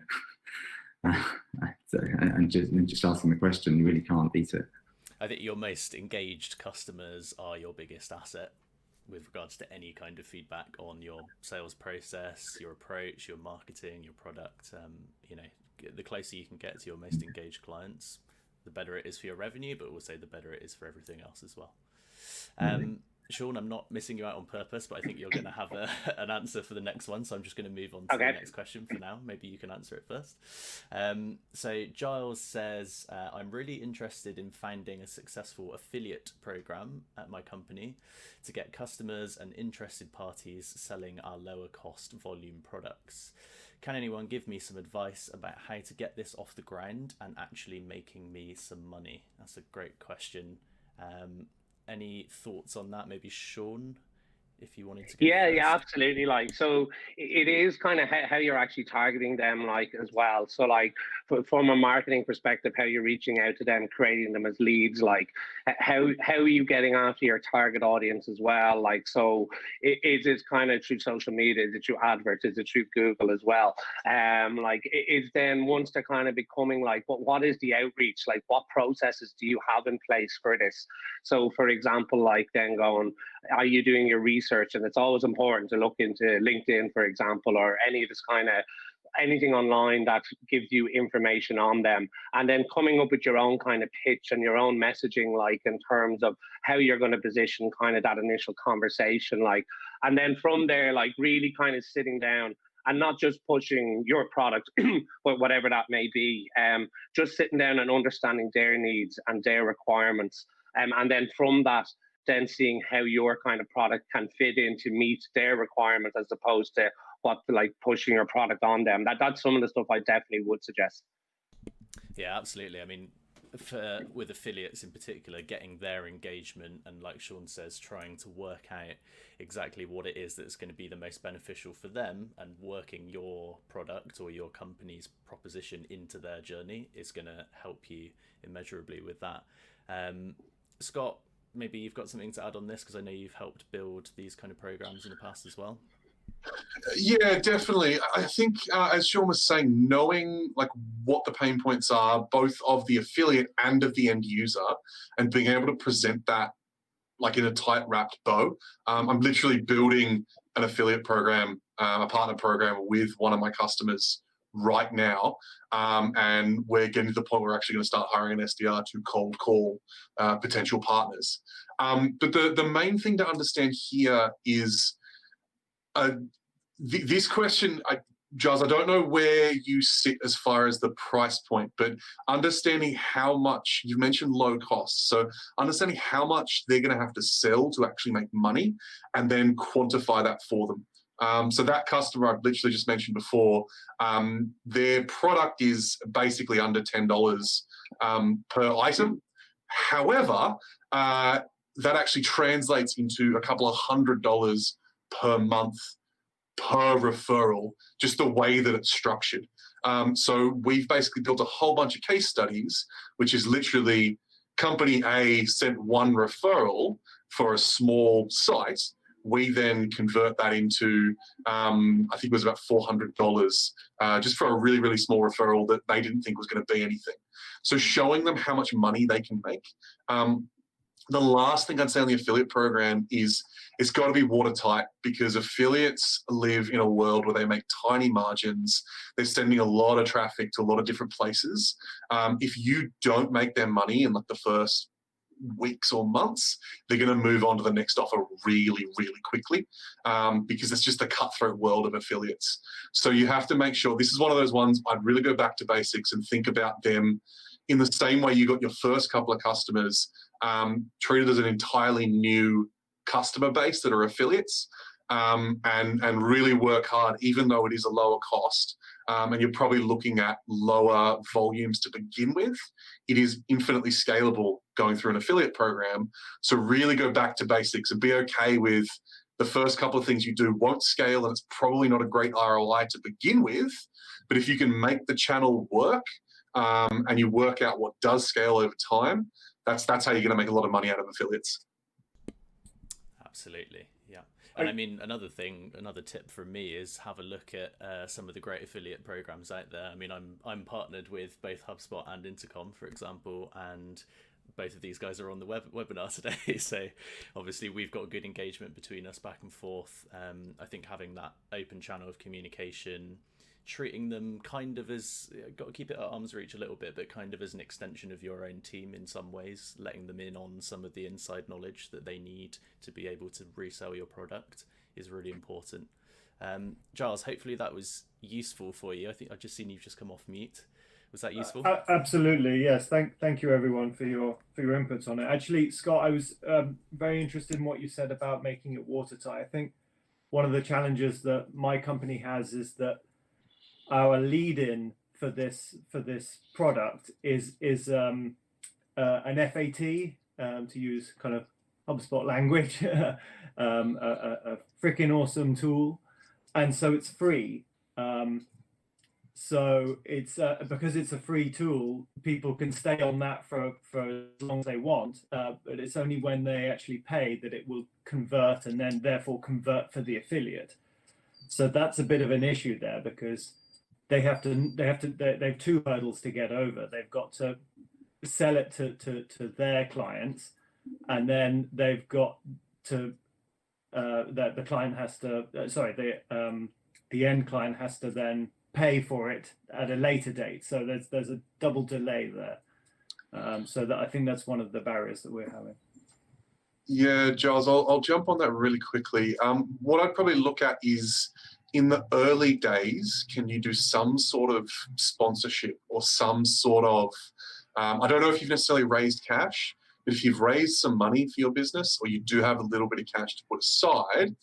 and just asking the question. You really can't beat it. I think your most engaged customers are your biggest asset with regards to any kind of feedback on your sales process, your approach, your marketing, your product. The closer you can get to your most engaged clients, the better it is for your revenue, but also the better it is for everything else as well. Sean, I'm not missing you out on purpose, but I think you're going to have an answer for the next one, so I'm just going to move on to the next question for now. Maybe you can answer it first. So Giles says, I'm really interested in finding a successful affiliate program at my company to get customers and interested parties selling our lower cost volume products. Can anyone give me some advice about how to get this off the ground and actually making me some money? That's a great question. Any thoughts on that? Maybe Sean, if you wanted to go first. Yeah, absolutely. Like, so it is kind of how you're actually targeting them, like, as well. So like from a marketing perspective, how you're reaching out to them, creating them as leads, like how are you getting after your target audience as well? Like, so is it kind of through social media? Is it through adverts? Is it through Google as well? Like, is then once they're kind of becoming like, what is the outreach? Like, what processes do you have in place for this? So for example, like then going, are you doing your research? And it's always important to look into LinkedIn, for example, or any of this kind of anything online that gives you information on them, and then coming up with your own kind of pitch and your own messaging, like in terms of how you're going to position kind of that initial conversation, like, and then from there, like really kind of sitting down and not just pushing your product, but whatever that may be, just sitting down and understanding their needs and their requirements, and then from that, then seeing how your kind of product can fit in to meet their requirements as opposed to what like pushing your product on them. That's some of the stuff I definitely would suggest. Yeah, absolutely. I mean, with affiliates in particular, getting their engagement and, like Sean says, trying to work out exactly what it is that's going to be the most beneficial for them and working your product or your company's proposition into their journey is going to help you immeasurably with that. Scott, maybe you've got something to add on this, because I know you've helped build these kind of programs in the past as well. Yeah, definitely. I think, as Sean was saying, knowing like what the pain points are, both of the affiliate and of the end user, and being able to present that like in a tight wrapped bow. I'm literally building an affiliate program, a partner program with one of my customers right now, and we're getting to the point where we're actually going to start hiring an SDR to cold call potential partners. But the main thing to understand here is this question, Giles, I don't know where you sit as far as the price point, but understanding how much, you've mentioned low costs, so understanding how much they're going to have to sell to actually make money and then quantify that for them. So that customer I've literally just mentioned before, their product is basically under $10 per item. However, that actually translates into a couple of $100 per month per referral, just the way that it's structured. So we've basically built a whole bunch of case studies, which is literally company A sent one referral for a small site. We then convert that into, I think it was about $400, just for a really, really small referral that they didn't think was going to be anything. So showing them how much money they can make. The last thing I'd say on the affiliate program is it's got to be watertight, because affiliates live in a world where they make tiny margins. They're sending a lot of traffic to a lot of different places. If you don't make them money in like the first weeks or months, they're going to move on to the next offer really, really quickly, because it's just a cutthroat world of affiliates. So you have to make sure, this is one of those ones I'd really go back to basics and think about them in the same way you got your first couple of customers, treated as an entirely new customer base that are affiliates, and really work hard, even though it is a lower cost, and you're probably looking at lower volumes to begin with. It is infinitely scalable going through an affiliate program. So really go back to basics and be okay with the first couple of things you do won't scale, and it's probably not a great ROI to begin with. But if you can make the channel work, and you work out what does scale over time, that's how you're going to make a lot of money out of affiliates. Absolutely, yeah. And I mean, another tip from me is have a look at some of the great affiliate programs out there. I mean, I'm partnered with both HubSpot and Intercom, for example, and both of these guys are on the webinar today. So obviously we've got good engagement between us back and forth. I think having that open channel of communication, treating them kind of as, got to keep it at arm's reach a little bit, but kind of as an extension of your own team in some ways, letting them in on some of the inside knowledge that they need to be able to resell your product is really important. Giles, hopefully that was useful for you. I think I've just seen you've just come off mute. Was that useful? Absolutely, yes. Thank you everyone for your inputs on it. Actually, Scott, I was very interested in what you said about making it watertight. I think one of the challenges that my company has is that our lead-in for this product is an FAT, to use kind of HubSpot language, a freaking awesome tool, and so it's free. So it's because it's a free tool, people can stay on that for as long as they want, but it's only when they actually pay that it will convert, and then therefore convert for the affiliate. So that's a bit of an issue there, because they have two hurdles to get over. They've got to sell it to their clients, and then they've got to the client has to the end client has to then pay for it at a later date. So there's a double delay there. So that I think that's one of the barriers that we're having. Yeah, Giles, I'll jump on that really quickly. What I'd probably look at is, in the early days, can you do some sort of sponsorship or some sort of, I don't know if you've necessarily raised cash, but if you've raised some money for your business, or you do have a little bit of cash to put aside,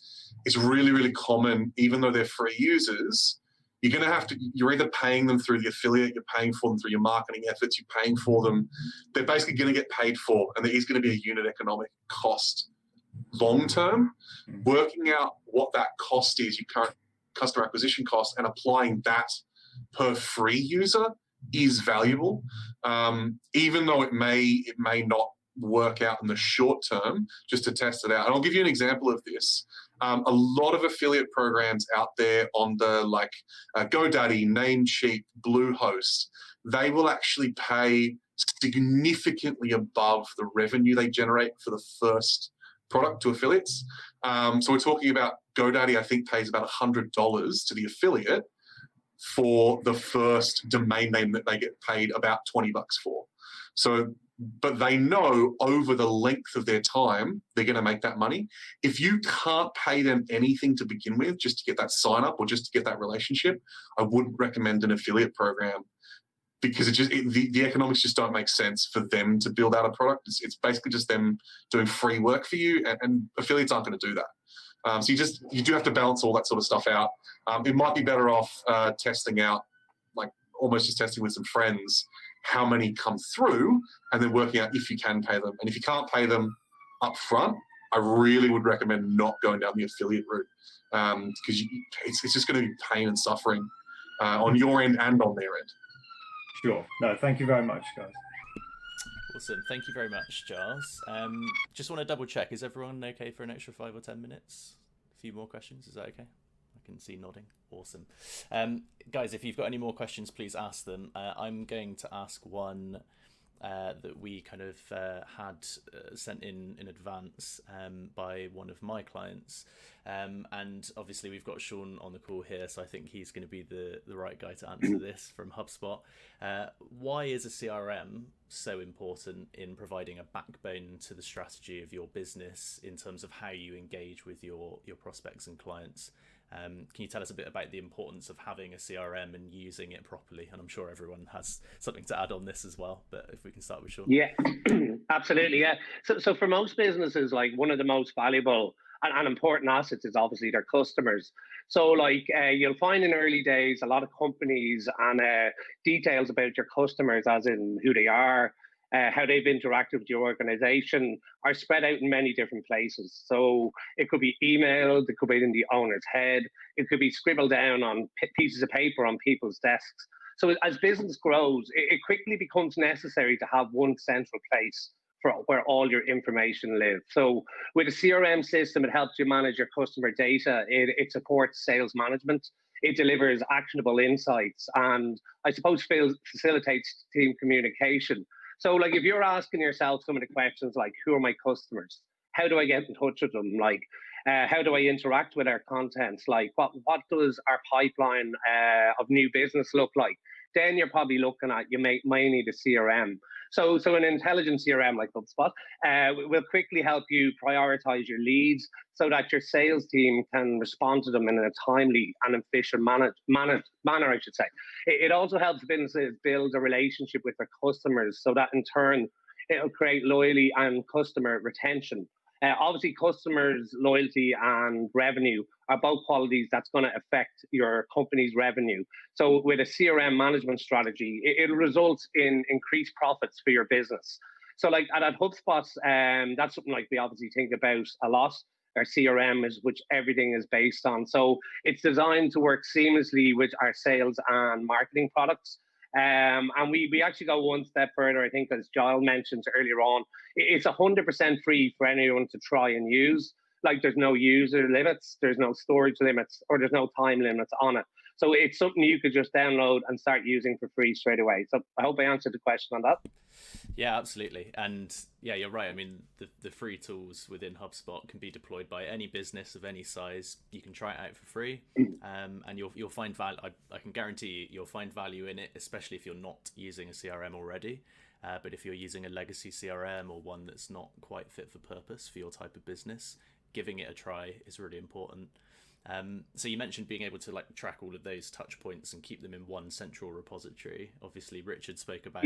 it's really, really common, even though they're free users, you're either paying them through the affiliate, you're paying for them through your marketing efforts, you're paying for them. They're basically going to get paid for, and there is going to be a unit economic cost long term. Working out what that cost is, your current customer acquisition cost, and applying that per free user is valuable, even though it may not work out in the short term, just to test it out. And I'll give you an example of this. A lot of affiliate programs out there on the GoDaddy, Namecheap, Bluehost, they will actually pay significantly above the revenue they generate for the first product to affiliates. So we're talking about GoDaddy, I think, pays about $100 to the affiliate for the first domain name that they get paid about $20 for. So, but they know over the length of their time, they're going to make that money. If you can't pay them anything to begin with, just to get that sign up or just to get that relationship, I wouldn't recommend an affiliate program, because the economics just don't make sense for them to build out a product. It's basically just them doing free work for you, and affiliates aren't going to do that. So you do have to balance all that sort of stuff out. It might be better off testing out, like almost just testing with some friends, how many come through, and then working out if you can pay them. And if you can't pay them up front, I really would recommend not going down the affiliate route, because it's just going to be pain and suffering on your end and on their end. Sure. No, thank you very much, guys. Awesome. Thank you very much, Giles. Just want to double check. Is everyone okay for an extra 5 or 10 minutes? A few more questions. Is that okay? I can see nodding. Awesome. Guys, if you've got any more questions, please ask them. I'm going to ask one that we kind of had sent in advance by one of my clients. And obviously we've got Sean on the call here, so I think he's going to be the right guy to answer this from HubSpot. Why is a CRM so important in providing a backbone to the strategy of your business in terms of how you engage with your prospects and clients? Can you tell us a bit about the importance of having a CRM and using it properly? And I'm sure everyone has something to add on this as well, but if we can start with Sean. Yeah, absolutely. Yeah. So for most businesses, like, one of the most valuable and important assets is obviously their customers. So you'll find in early days, a lot of companies and details about your customers, as in who they are, how they've interacted with your organization are spread out in many different places. So it could be emailed, it could be in the owner's head, it could be scribbled down on pieces of paper on people's desks. So as business grows, it quickly becomes necessary to have one central place for where all your information lives. So with a CRM system, it helps you manage your customer data. It supports sales management. It delivers actionable insights, and I suppose facilitates team communication. So like if you're asking yourself some of the questions like, who are my customers? How do I get in touch with them? Like, how do I interact with our contents? Like, what does our pipeline of new business look like? Then you're probably looking at, you might need a CRM. So an intelligent CRM like HubSpot will quickly help you prioritize your leads so that your sales team can respond to them in a timely and efficient manner, I should say. It also helps businesses build a relationship with their customers so that in turn, it'll create loyalty and customer retention. Obviously, customers' loyalty and revenue are both qualities that's going to affect your company's revenue. So with a CRM management strategy, it results in increased profits for your business. So like at HubSpot, that's something like we obviously think about a lot. Our CRM is which everything is based on. So it's designed to work seamlessly with our sales and marketing products. And we actually go one step further. I think, as Giles mentioned earlier on, it's 100% free for anyone to try and use. Like there's no user limits, there's no storage limits, or there's no time limits on it. So it's something you could just download and start using for free straight away. So I hope I answered the question on that. Yeah, absolutely. And yeah, you're right. I mean, the free tools within HubSpot can be deployed by any business of any size. You can try it out for free, and you'll find value. I can guarantee you'll find value in it, especially if you're not using a CRM already. But if you're using a legacy CRM or one that's not quite fit for purpose for your type of business, giving it a try is really important. So you mentioned being able to like track all of those touch points and keep them in one central repository. Obviously, Richard spoke about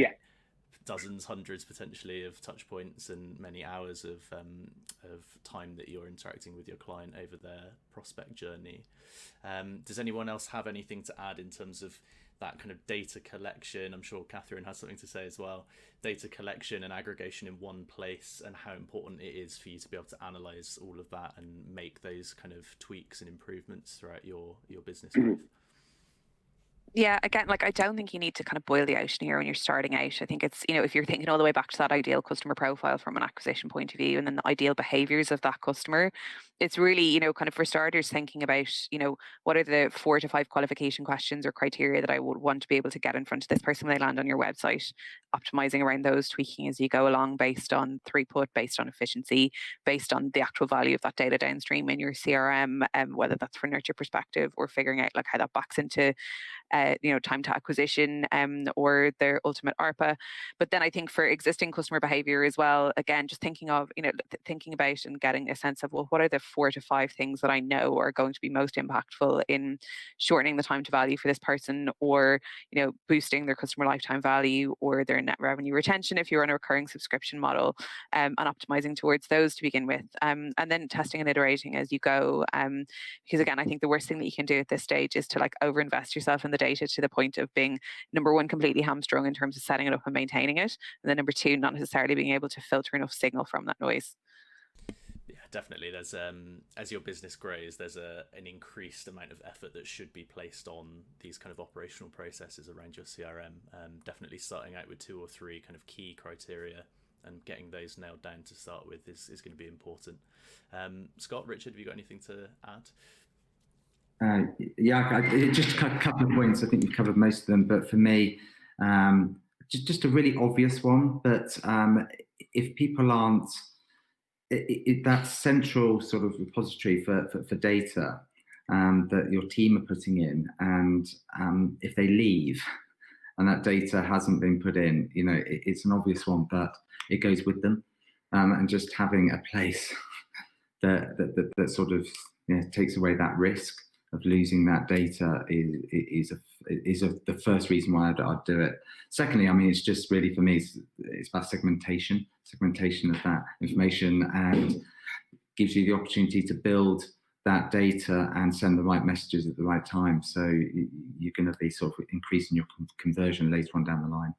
dozens, hundreds potentially of touch points and many hours of time that you're interacting with your client over their prospect journey. Does anyone else have anything to add in terms of that kind of data collection? I'm sure Catherine has something to say as well. Data collection and aggregation in one place, and how important it is for you to be able to analyze all of that and make those kind of tweaks and improvements throughout your business growth. Yeah, again, like I don't think you need to kind of boil the ocean here when you're starting out. I think it's, if you're thinking all the way back to that ideal customer profile from an acquisition point of view, and then the ideal behaviors of that customer, it's really, kind of for starters, thinking about, what are the 4 to 5 qualification questions or criteria that I would want to be able to get in front of this person when they land on your website, optimizing around those, tweaking as you go along based on throughput, based on efficiency, based on the actual value of that data downstream in your CRM, whether that's from a nurture perspective or figuring out like how that backs into time to acquisition or their ultimate ARPA. But then I think for existing customer behavior as well, again, just thinking of, thinking about and getting a sense of, well, what are the 4 to 5 things that I know are going to be most impactful in shortening the time to value for this person, or, boosting their customer lifetime value or their net revenue retention if you're on a recurring subscription model, and optimizing towards those to begin with. And then testing and iterating as you go. Because again, I think the worst thing that you can do at this stage is to like overinvest yourself in the data to the point of being, number one, completely hamstrung in terms of setting it up and maintaining it, and then number 2, not necessarily being able to filter enough signal from that noise. Yeah, definitely. There's as your business grows, there's an increased amount of effort that should be placed on these kind of operational processes around your CRM. Definitely starting out with 2 or 3 kind of key criteria and getting those nailed down to start with is going to be important. Scott, Richard, have you got anything to add? Just a couple of points. I think you've covered most of them, but for me, just a really obvious one. But if people aren't that central sort of repository for data that your team are putting in, and if they leave and that data hasn't been put in, it's an obvious one, but it goes with them, and just having a place that sort of takes away that risk of losing that data is the first reason why I'd do it. Secondly, I mean, it's just really, for me, it's about segmentation of that information, and gives you the opportunity to build that data and send the right messages at the right time. So you're going to be sort of increasing your conversion later on down the line.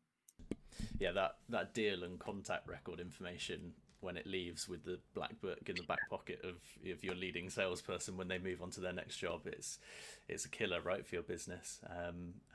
Yeah, that deal and contact record information when it leaves with the black book in the back pocket of your leading salesperson when they move on to their next job, it's a killer, right, for your business.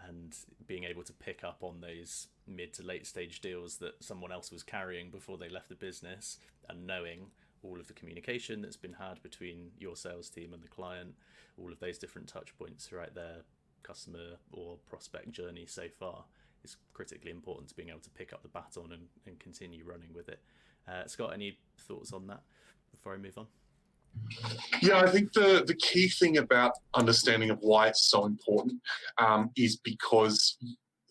And being able to pick up on those mid to late stage deals that someone else was carrying before they left the business, and knowing all of the communication that's been had between your sales team and the client, all of those different touch points throughout their customer or prospect journey so far, is critically important to being able to pick up the baton and continue running with it. Scott, any thoughts on that before I move on? Yeah, I think the key thing about understanding of why it's so important is because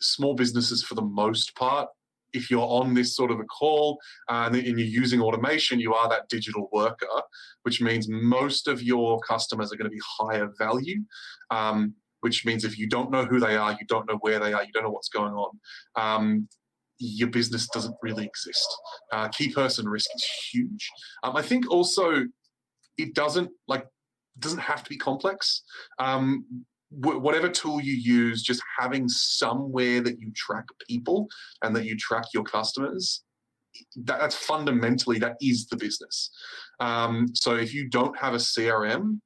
small businesses, for the most part, if you're on this sort of a call and you're using automation, you are that digital worker, which means most of your customers are going to be higher value, which means if you don't know who they are, you don't know where they are, you don't know what's going on, your business doesn't really exist. Key person risk is huge. I think also it doesn't have to be complex. Whatever tool you use, just having somewhere that you track people and that you track your customers, that's fundamentally, that is the business. So if you don't have a CRM,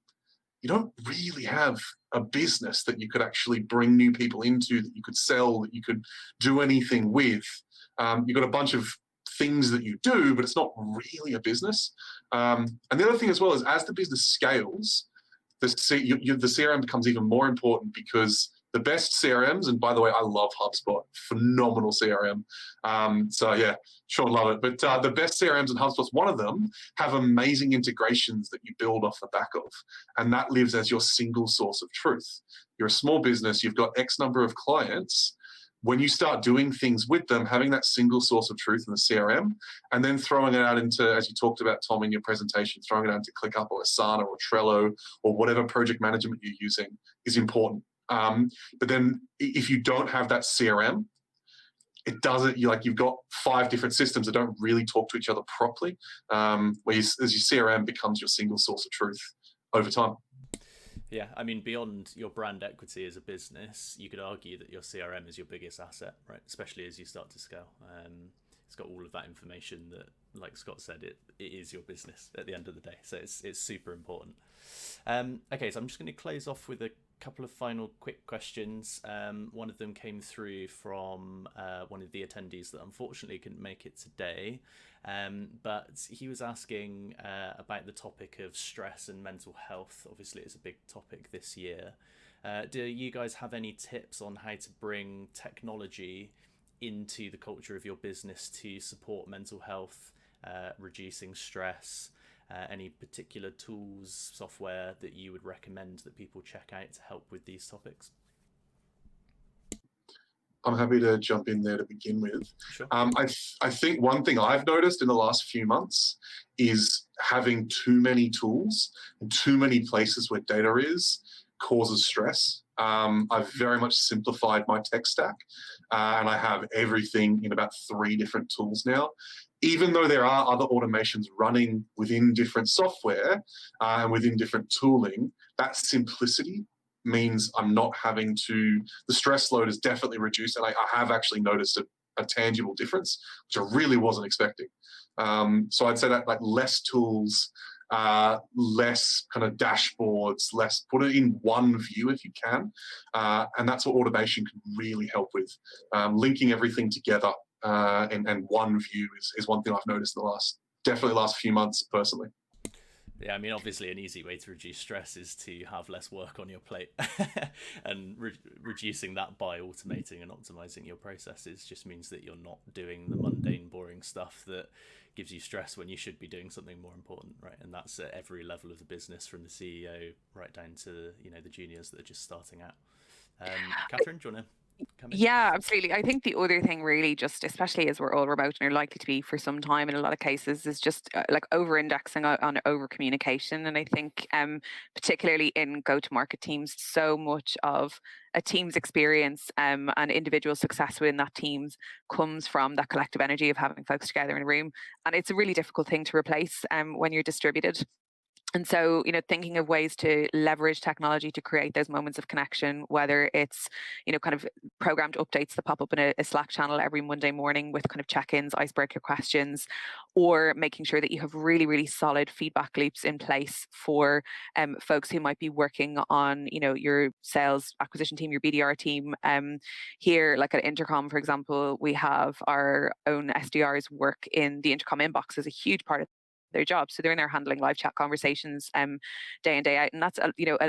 you don't really have a business that you could actually bring new people into, that you could sell, that you could do anything with. You've got a bunch of things that you do, but it's not really a business. And the other thing as well is, as the business scales, the CRM becomes even more important, because the best CRMs, and by the way, I love HubSpot, phenomenal CRM. So yeah, sure, love it. But the best CRMs, and HubSpot's one of them, have amazing integrations that you build off the back of. And that lives as your single source of truth. You're a small business, you've got X number of clients. When you start doing things with them, having that single source of truth in the CRM, and then throwing it out into, as you talked about, Tom, in your presentation, throwing it out into ClickUp or Asana or Trello or whatever project management you're using is important. But then if you don't have that CRM, it doesn't, you've got 5 different systems that don't really talk to each other properly, as your CRM becomes your single source of truth over time. Yeah, I mean, beyond your brand equity as a business, you could argue that your CRM is your biggest asset, right? Especially as you start to scale. It's got all of that information that, like Scott said, it is your business at the end of the day. So it's super important. Okay, so I'm just going to close off with a couple of final quick questions. One of them came through from one of the attendees that unfortunately couldn't make it today, but he was asking about the topic of stress and mental health. Obviously, it's a big topic this year. Do you guys have any tips on how to bring technology into the culture of your business to support mental health, reducing stress? Any particular tools, software that you would recommend that people check out to help with these topics? I'm happy to jump in there to begin with. Sure. I think one thing I've noticed in the last few months is having too many tools and too many places where data is causes stress. I've very much simplified my tech stack, and I have everything in about 3 different tools now. Even though there are other automations running within different software and within different tooling, that simplicity means I'm not having to, the stress load is definitely reduced, and I have actually noticed a tangible difference, which I really wasn't expecting. So I'd say that less tools, less kind of dashboards, less, put it in one view if you can. And that's what automation can really help with. Linking everything together and one view is one thing I've noticed in the last few months personally. Yeah, I mean, obviously an easy way to reduce stress is to have less work on your plate, and reducing that by automating and optimizing your processes just means that you're not doing the mundane, boring stuff that gives you stress when you should be doing something more important, right? And that's at every level of the business, from the CEO right down to the juniors that are just starting out. Catherine, do you want to come in? Yeah, absolutely. I think the other thing really, just especially as we're all remote and are likely to be for some time in a lot of cases, is just over-indexing on over-communication. And I think particularly in go-to-market teams, so much of a team's experience and individual success within that teams comes from that collective energy of having folks together in a room. And it's a really difficult thing to replace when you're distributed. And so, thinking of ways to leverage technology to create those moments of connection, whether it's, kind of programmed updates that pop up in a Slack channel every Monday morning with kind of check-ins, icebreaker questions, or making sure that you have really, really solid feedback loops in place for folks who might be working on, your sales acquisition team, your BDR team. Here, like at Intercom, for example, we have our own SDRs work in the Intercom inbox as a huge part of their job. So they're in there handling live chat conversations day in, day out. And that's,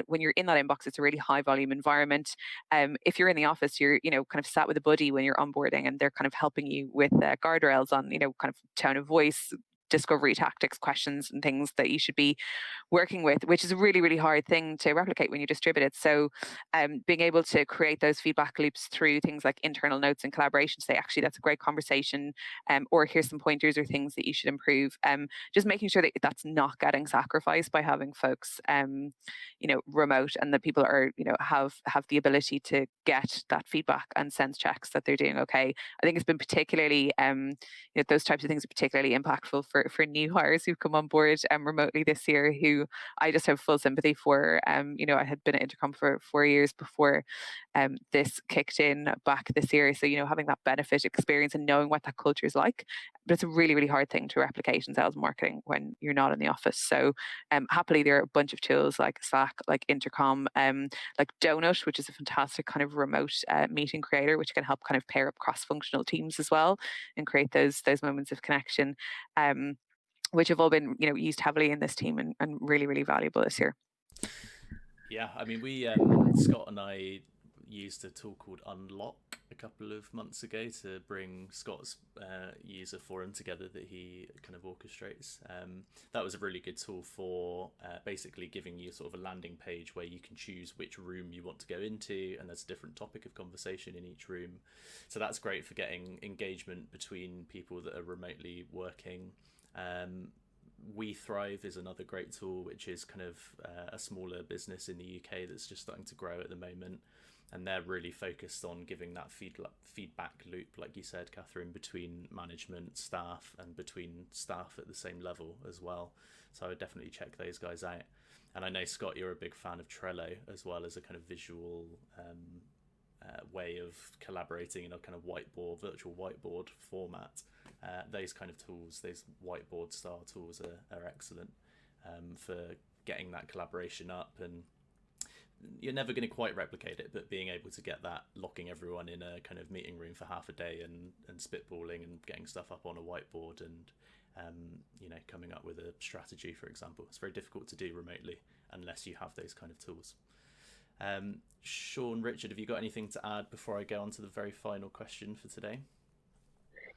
when you're in that inbox, it's a really high volume environment. If you're in the office, you're, kind of sat with a buddy when you're onboarding, and they're kind of helping you with guardrails on, kind of tone of voice, discovery tactics, questions and things that you should be working with, which is a really, really hard thing to replicate when you distribute it. So being able to create those feedback loops through things like internal notes and collaboration, say, actually, that's a great conversation, or here's some pointers or things that you should improve. Just making sure that that's not getting sacrificed by having folks, remote, and that people are, have the ability to get that feedback and sense checks that they're doing okay. I think it's been particularly, those types of things are particularly impactful for new hires who've come on board remotely this year, who I just have full sympathy for. I had been at Intercom for 4 years before this kicked in back this year. So, having that benefit experience and knowing what that culture is like, but it's a really, really hard thing to replicate in sales and marketing when you're not in the office. So happily, there are a bunch of tools like Slack, like Intercom, like Donut, which is a fantastic kind of remote meeting creator, which can help kind of pair up cross-functional teams as well and create those moments of connection, which have all been, used heavily in this team and really, really valuable this year. Yeah, I mean, we Scott and I used a tool called Unlock a couple of months ago to bring Scott's user forum together that he kind of orchestrates. That was a really good tool for basically giving you sort of a landing page where you can choose which room you want to go into, and there's a different topic of conversation in each room. So that's great for getting engagement between people that are remotely working. We Thrive is another great tool, which is kind of a smaller business in the UK that's just starting to grow at the moment. And they're really focused on giving that feedback loop, like you said, Catherine, between management, staff, and between staff at the same level as well. So I would definitely check those guys out. And I know, Scott, you're a big fan of Trello as well as a kind of visual way of collaborating in a kind of virtual whiteboard format. Those kind of tools, those whiteboard style tools are excellent for getting that collaboration up. And you're never going to quite replicate it, but being able to get that, locking everyone in a kind of meeting room for half a day and spitballing and getting stuff up on a whiteboard and coming up with a strategy, for example, it's very difficult to do remotely unless you have those kind of tools. Sean, Richard, have you got anything to add before I go on to the very final question for today?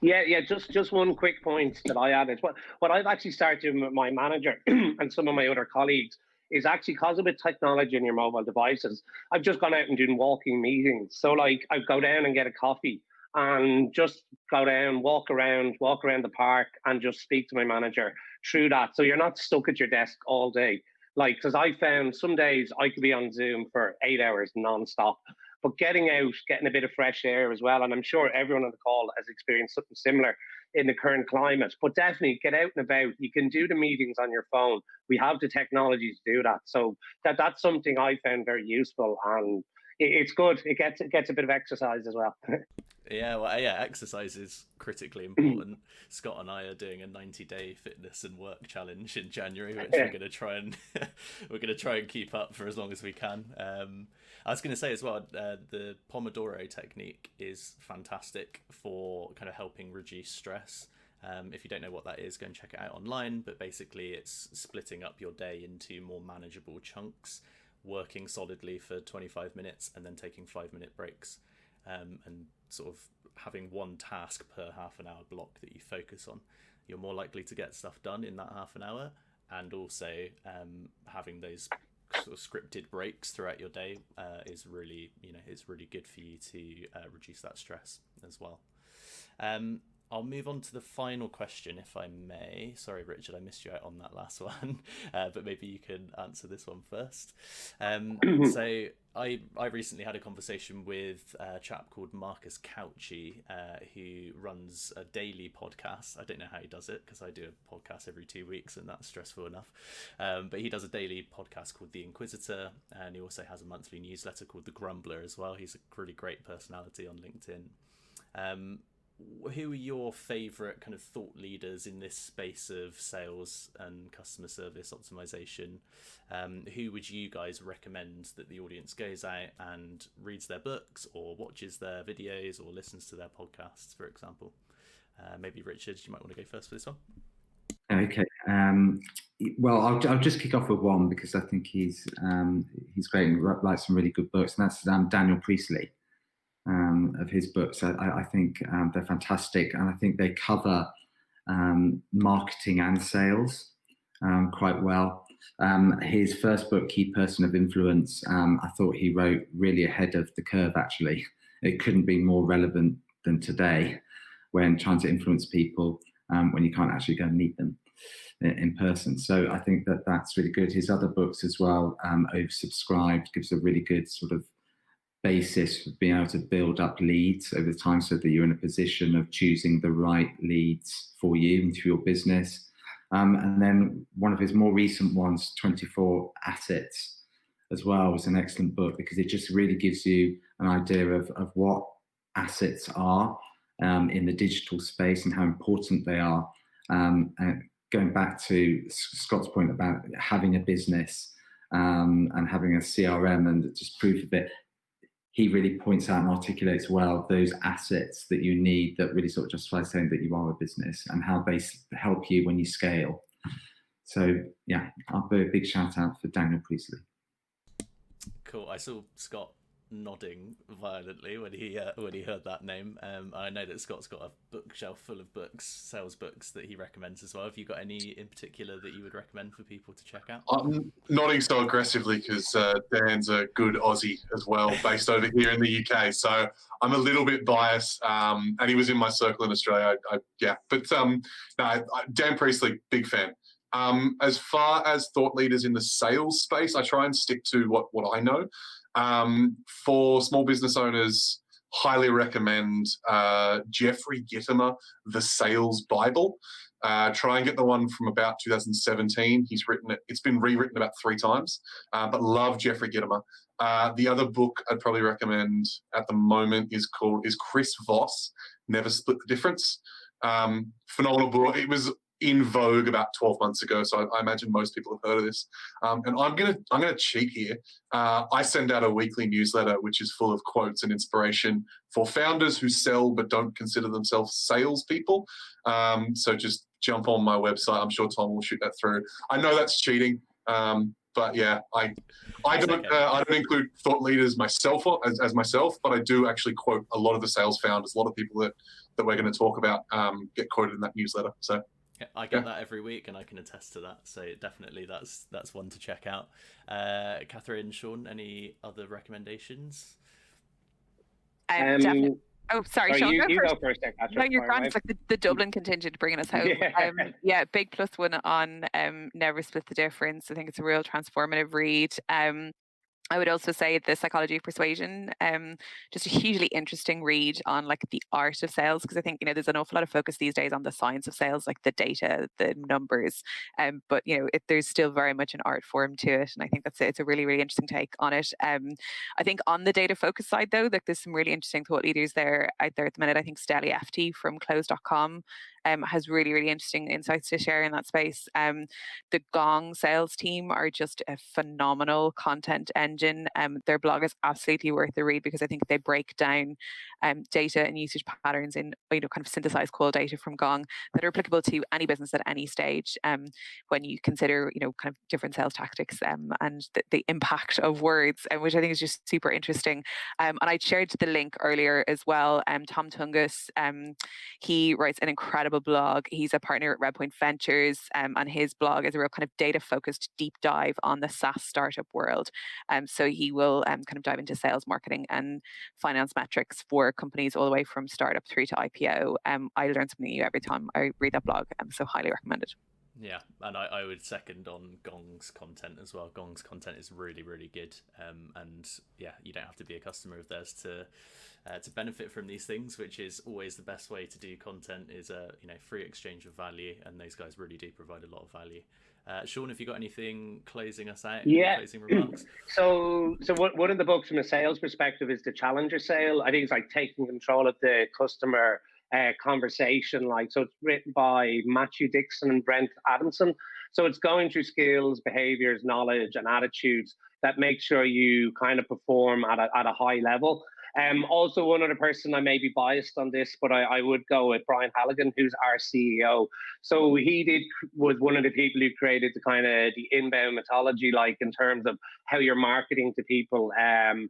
Yeah, just one quick point that I added. What I've actually started doing with my manager and some of my other colleagues is actually, because of the technology in your mobile devices, I've just gone out and doing walking meetings. So like I go down and get a coffee and just go down, walk around the park and just speak to my manager through that. So you're not stuck at your desk all day. Like, because I found some days I could be on Zoom for 8 hours nonstop. But getting out, getting a bit of fresh air as well, and I'm sure everyone on the call has experienced something similar in the current climate, but definitely get out and about. You can do the meetings on your phone. We have the technology to do that. So that's something I found very useful, and it's good. It gets a bit of exercise as well. Yeah, exercise is critically important. Scott and I are doing a 90-day fitness and work challenge in January, which we're going to try and keep up for as long as we can. I was going to say as well, the Pomodoro technique is fantastic for kind of helping reduce stress. If you don't know what that is, go and check it out online. But basically, it's splitting up your day into more manageable chunks, working solidly for 25 minutes, and then taking 5-minute breaks. And sort of having one task per half an hour block that you focus on. You're more likely to get stuff done in that half an hour, and also having those sort of scripted breaks throughout your day is really, it's really good for you to reduce that stress as well. I'll move on to the final question, if I may. Sorry, Richard, I missed you out on that last one, but maybe you can answer this one first. So I recently had a conversation with a chap called Marcus Couchy, who runs a daily podcast. I don't know how he does it, because I do a podcast every 2 weeks, and that's stressful enough. But he does a daily podcast called The Inquisitor, and he also has a monthly newsletter called The Grumbler as well. He's a really great personality on LinkedIn. Who are your favourite kind of thought leaders in this space of sales and customer service optimization? Who would you guys recommend that the audience goes out and reads their books, or watches their videos, or listens to their podcasts, for example? Maybe Richard, you might want to go first for this one. Okay. Well, I'll just kick off with one, because I think he's great and writes some really good books, and that's Daniel Priestley. Of his books. I think they're fantastic, and I think they cover marketing and sales quite well. His first book, Key Person of Influence, I thought he wrote really ahead of the curve, actually. It couldn't be more relevant than today, when trying to influence people when you can't actually go and meet them in person. So I think that's really good. His other books as well, Oversubscribed, gives a really good sort of basis for being able to build up leads over time, so that you're in a position of choosing the right leads for you and for your business. And then one of his more recent ones, 24 Assets, as well, was an excellent book, because it just really gives you an idea of what assets are in the digital space and how important they are. And going back to Scott's point about having a business and having a CRM and just proof of it, he really points out and articulates well those assets that you need that really sort of justify saying that you are a business, and how they help you when you scale. So yeah, I'll do a big shout out for Daniel Priestley. Cool. I saw Scott nodding violently when he heard that name. I know that Scott's got a bookshelf full of books, sales books, that he recommends as well. Have you got any in particular that you would recommend for people to check out? I'm nodding so aggressively because Dan's a good Aussie as well, based over here in the UK. So I'm a little bit biased, and he was in my circle in Australia. Dan Priestley, big fan. As far as thought leaders in the sales space, I try and stick to what I know. For small business owners, highly recommend Jeffrey Gitomer, The Sales Bible. Try and get the one from about 2017. He's written it. It's been rewritten about 3 times, but love Jeffrey Gitomer. The other book I'd probably recommend at the moment is Chris Voss, Never Split the Difference. Phenomenal book. It was in vogue about 12 months ago, so I imagine most people have heard of this. And I'm gonna cheat here. I send out a weekly newsletter which is full of quotes and inspiration for founders who sell but don't consider themselves salespeople. So just jump on my website. I'm sure Tom will shoot that through. I know that's cheating, but yeah, I don't include thought leaders myself as myself, but I do actually quote a lot of the sales founders. A lot of people that we're going to talk about get quoted in that newsletter. So. Yeah, I get that every week, and I can attest to that. So definitely, that's one to check out. Catherine, Sean, any other recommendations? Definitely. Oh, sorry, Sean. You go first. No, you're grand. It's like the Dublin contingent bringing us home. Yeah, big plus one on Never Split the Difference. I think it's a real transformative read. I would also say The Psychology of Persuasion, just a hugely interesting read on like the art of sales, because I think, there's an awful lot of focus these days on the science of sales, like the data, the numbers, but there's still very much an art form to it, and I think it's a really, really interesting take on it. I think on the data focus side though, like there's some really interesting thought leaders out there at the minute. I think Steli FT from Close.com has really, really interesting insights to share in that space. The Gong sales team are just a phenomenal content engine. Their blog is absolutely worth the read, because I think they break down data and usage patterns in kind of synthesized call data from Gong that are applicable to any business at any stage. When you consider kind of different sales tactics and the impact of words, which I think is just super interesting. And I shared the link earlier as well. Tom Tungus, he writes an incredible incredible blog. He's a partner at Redpoint Ventures, and his blog is a real kind of data-focused deep dive on the SaaS startup world. So he will kind of dive into sales, marketing, and finance metrics for companies all the way from startup through to IPO. I learn something new every time I read that blog, so highly recommended. Yeah, and I would second on Gong's content as well. Gong's content is really, really good, and yeah, you don't have to be a customer of theirs to benefit from these things, which is always the best way to do content, is a free exchange of value, and those guys really do provide a lot of value. Sean, have you got anything closing us out? Yeah. Any closing remarks? So one of the books from a sales perspective is the Challenger Sale. I think it's like taking control of the customer conversation. So it's written by Matthew Dixon and Brent Adamson. So it's going through skills, behaviors, knowledge, and attitudes that make sure you kind of perform at a high level. Also, one other person, I may be biased on this, but I would go with Brian Halligan, who's our CEO. So was one of the people who created the inbound methodology, in terms of how you're marketing to people. And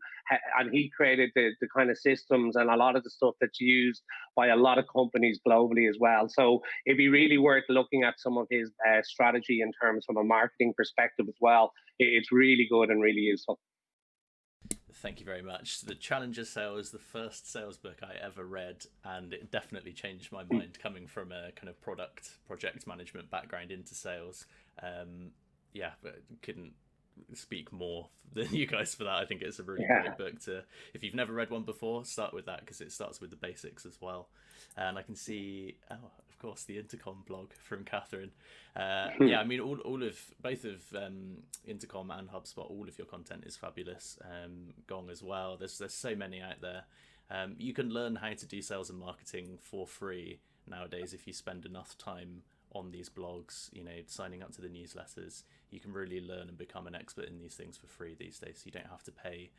he created the kind of systems and a lot of the stuff that's used by a lot of companies globally as well. So it'd be really worth looking at some of his strategy in terms from a marketing perspective as well. It's really good and really useful. Thank you very much. The Challenger Sale is the first sales book I ever read, and it definitely changed my mind coming from a kind of project management background into sales. Yeah, but couldn't speak more than you guys for that. I think it's a really great book to, if you've never read one before, start with that, because it starts with the basics as well. And I can see, of course, the Intercom blog from Catherine. Yeah, I mean, both of Intercom and HubSpot, all of your content is fabulous. Gong as well. There's so many out there. You can learn how to do sales and marketing for free nowadays if you spend enough time on these blogs, signing up to the newsletters. You can really learn and become an expert in these things for free these days. So you don't have to pay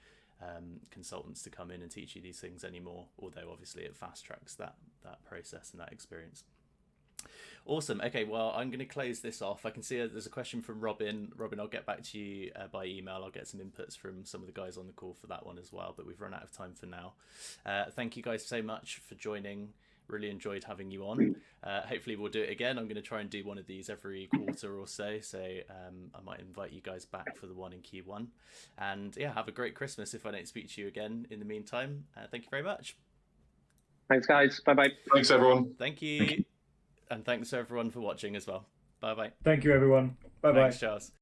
consultants to come in and teach you these things anymore, although obviously it fast tracks that process and that experience. Awesome. Okay, well, I'm going to close this off. I can see there's a question from Robin. Robin, I'll get back to you by email. I'll get some inputs from some of the guys on the call for that one as well, but we've run out of time for now. Thank you guys so much for joining. Really enjoyed having you on. Hopefully we'll do it again. I'm going to try and do one of these every quarter or so. So I might invite you guys back for the one in Q1. And yeah, have a great Christmas if I don't speak to you again in the meantime. Thank you very much. Thanks, guys. Bye-bye. Thanks, everyone. Thank you. And thanks everyone for watching as well. Bye-bye. Thank you, everyone. Bye-bye. Thanks, Charles.